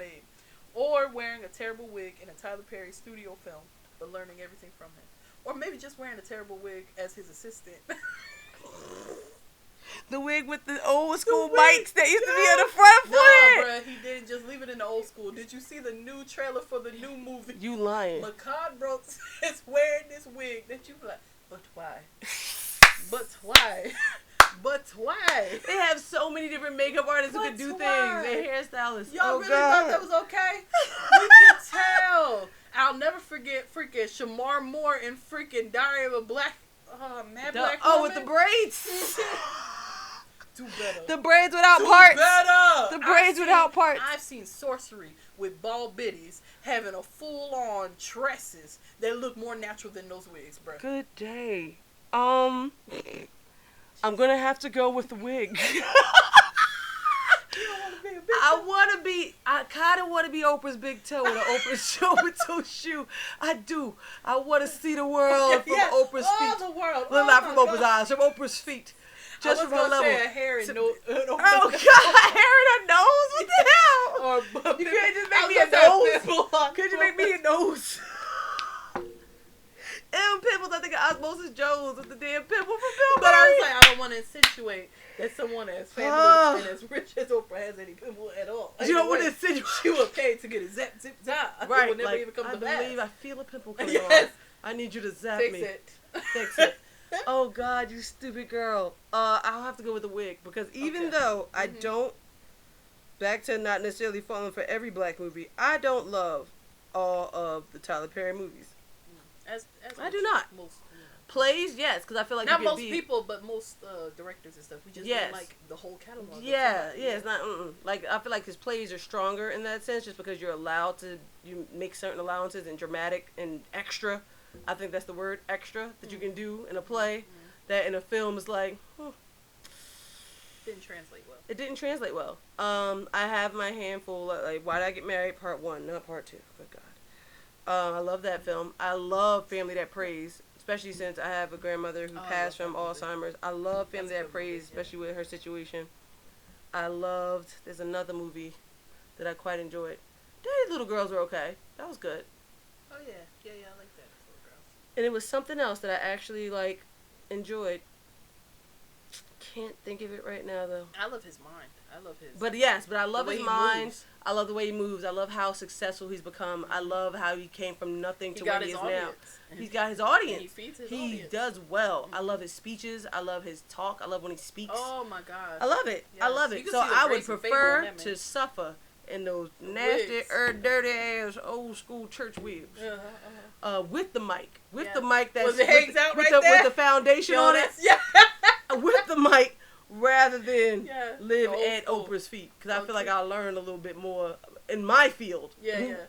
wearing a terrible wig in a Tyler Perry studio film, but learning everything from him. Or maybe just wearing a terrible wig as his assistant. The wig with the old school mics that used to be on the front of No, bruh, he didn't just leave it in the old school. Did you see the new trailer for the new movie? You lying. Lacan Brooks is wearing this wig that you be like, but why? But why? But why? They have so many different makeup artists who can do things. They hairstylists. Y'all really thought that was okay? We can tell. I'll never forget freaking Shamar Moore in freaking Diary of a Black Black Woman. Oh, with the braids. Do better. The braids without parts. Better. The braids without parts. I've seen sorcery with bald biddies having a full-on tresses that look more natural than those wigs, bro. Good day. I'm gonna have to go with the wig. I kind of want to be Oprah's big toe with an open toe shoe. I do. I want to see the world from Oprah's feet. The world. Well, not from Oprah's eyes, from Oprah's feet. Just from her level. Say a hair and God, hair in her nose? What the hell? You can't just make me a nose. Could you make me a nose? Ew, pimples. I think of Osmosis Jones with the damn pimple from Bill Murray. But I was like, I don't want to insinuate that someone as famous and as rich as Oprah has any pimple at all. You don't want to insinuate. She was paid to get a zip zap. Right. It would never even come to pass. I feel a pimple coming on. I need you to zap me. Fix it. Oh God, you stupid girl. I'll have to go with the wig because even though I don't, back to not necessarily falling for every black movie, I don't love all of the Tyler Perry movies. As I do not. Plays, yes, because I feel like not you can most people, but most directors and stuff. We just don't like the whole catalog. Yeah, it's not. Like I feel like his plays are stronger in that sense, just because you're allowed to you make certain allowances and dramatic and extra. I think that's the word, extra, that you can do in a play. That in a film is like. Didn't translate well. It didn't translate well. I have my handful. Like, Why Did I Get Married? Part 1, not Part 2. Good God. I love that film. I love Family That Prays, especially since I have a grandmother who passed from Alzheimer's. I love Family That Prays, especially with her situation. I loved. There's another movie that I quite enjoyed. Daddy's Little Girls Were okay. That was good. Oh yeah, I like that Little Girls. And it was something else that I actually enjoyed. Can't think of it right now though. I love his mind. I love his. But I love his mind. Moves. I love the way he moves. I love how successful he's become. I love how he came from nothing to where he is now. He's got his audience. And he feeds his audience. He does well. I love his speeches. I love his talk. I love when he speaks. Oh my God. I love it. Yes. I love it. So I would prefer to suffer in those nasty, dirty ass old school church wigs. With the mic. With the mic that hangs out right there. With the foundation on it. Yeah. With the mic. Rather than live at school. Oprah's feet. Because I feel like I'll learn a little bit more in my field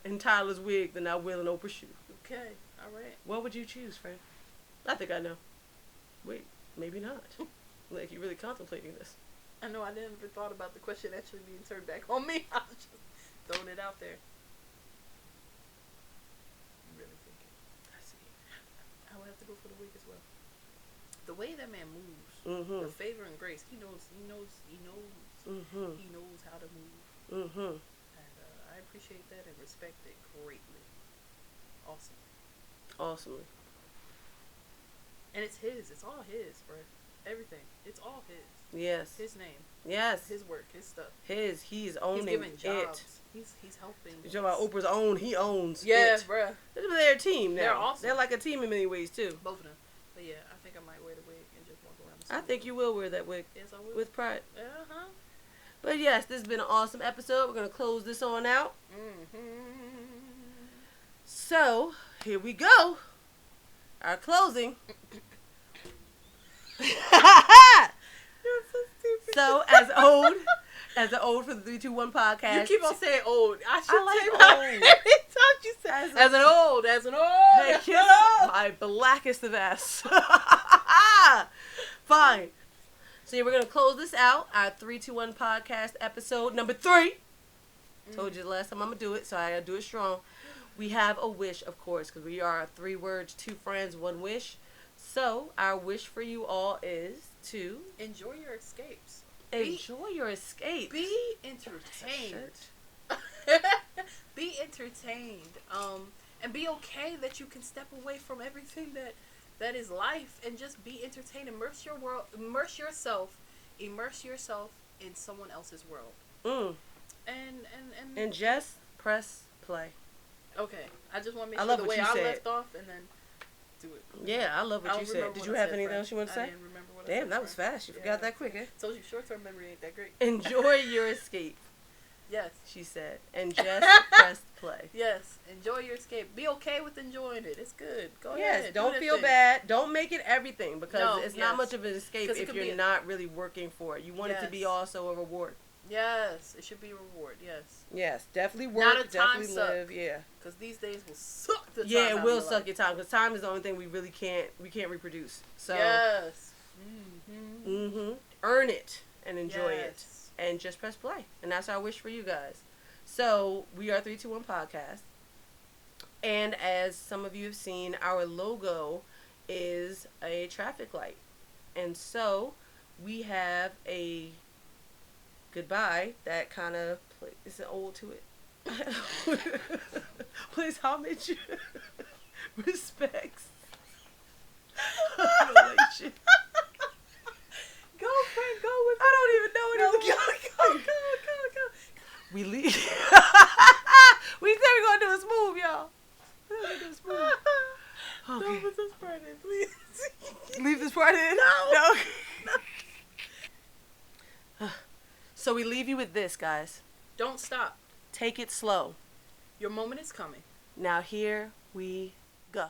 in Tyler's wig than I will in Oprah's shoe. Okay, alright. What would you choose, friend? I think I know. Wait, maybe not. Like, you're really contemplating this. I know, I never thought about the question actually being turned back on me. I was just throwing it out there. I'm really thinking. I see. I would have to go for the wig as well. The way that man moves. The favor and grace. He knows how to move. And I appreciate that and respect it greatly. Awesomely. And it's his. It's all his, bro. Everything. It's all his. Yes. His name. Yes. His work. His stuff. He's owning He's giving jobs. it. He's helping. You're talking about Oprah's own. He owns yeah, it. Bruh. They're a team now. They're awesome. They're like a team in many ways, too. Both of them. But yeah, I think I might wear the wig and just walk around. I think you will wear that wig. Yes, I will. With pride. Uh-huh. But yes, this has been an awesome episode. We're going to close this on out. So, here we go. Our closing. You're so stupid. So, as the old for the 3-2-1 podcast. You keep on saying old. I like old. Every time you say as an old. Hey, kiss my blackest of ass. Fine. So yeah, we're going to close this out. Our 3-2-1 podcast episode number 3. Told you the last time I'm going to do it, so I got to do it strong. We have a wish, of course, because we are 3 words, 2 friends, 1 wish. So, our wish for you all is to... enjoy your escapes. Enjoy your escapes. Be entertained. Be entertained. And be okay that you can step away from everything that is life and just be entertained. Immerse yourself in someone else's world. And just press play. Okay, I just want to make sure the way I left off and then do it. Yeah, I love what you said. Did you have anything else you want to say? I didn't remember what I said. Damn, that was fast. You forgot that quick, eh? Told you short-term memory ain't that great. Enjoy your escape. Yes. She said. And just press play. Yes. Enjoy your escape. Be okay with enjoying it. It's good. Go ahead. Yes. Don't feel bad. Don't make it everything because it's not much of an escape if you're not really working for it. You want it to be also a reward. Yes. It should be a reward. Yes. Yes. Definitely work. Not a time definitely suck. live. Yeah. Because these days will suck the time. Yeah, it will suck your time because time is the only thing we can't reproduce. So. Yes. Earn it and enjoy it. And just press play. And that's our wish for you guys. So, we are 3-2-1 Podcast. And as some of you have seen, our logo is a traffic light. And so, we have a goodbye that kind of is an ode to it. Please homage, respects, relation. Go, friend, go with me. I don't even know what it's Go. We leave. We said we're going to do a smooth, y'all. We're going to do a smooth. Okay. Don't put this part in, please. Leave this part in? No. So we leave you with this, guys. Don't stop. Take it slow. Your moment is coming. Now here we go.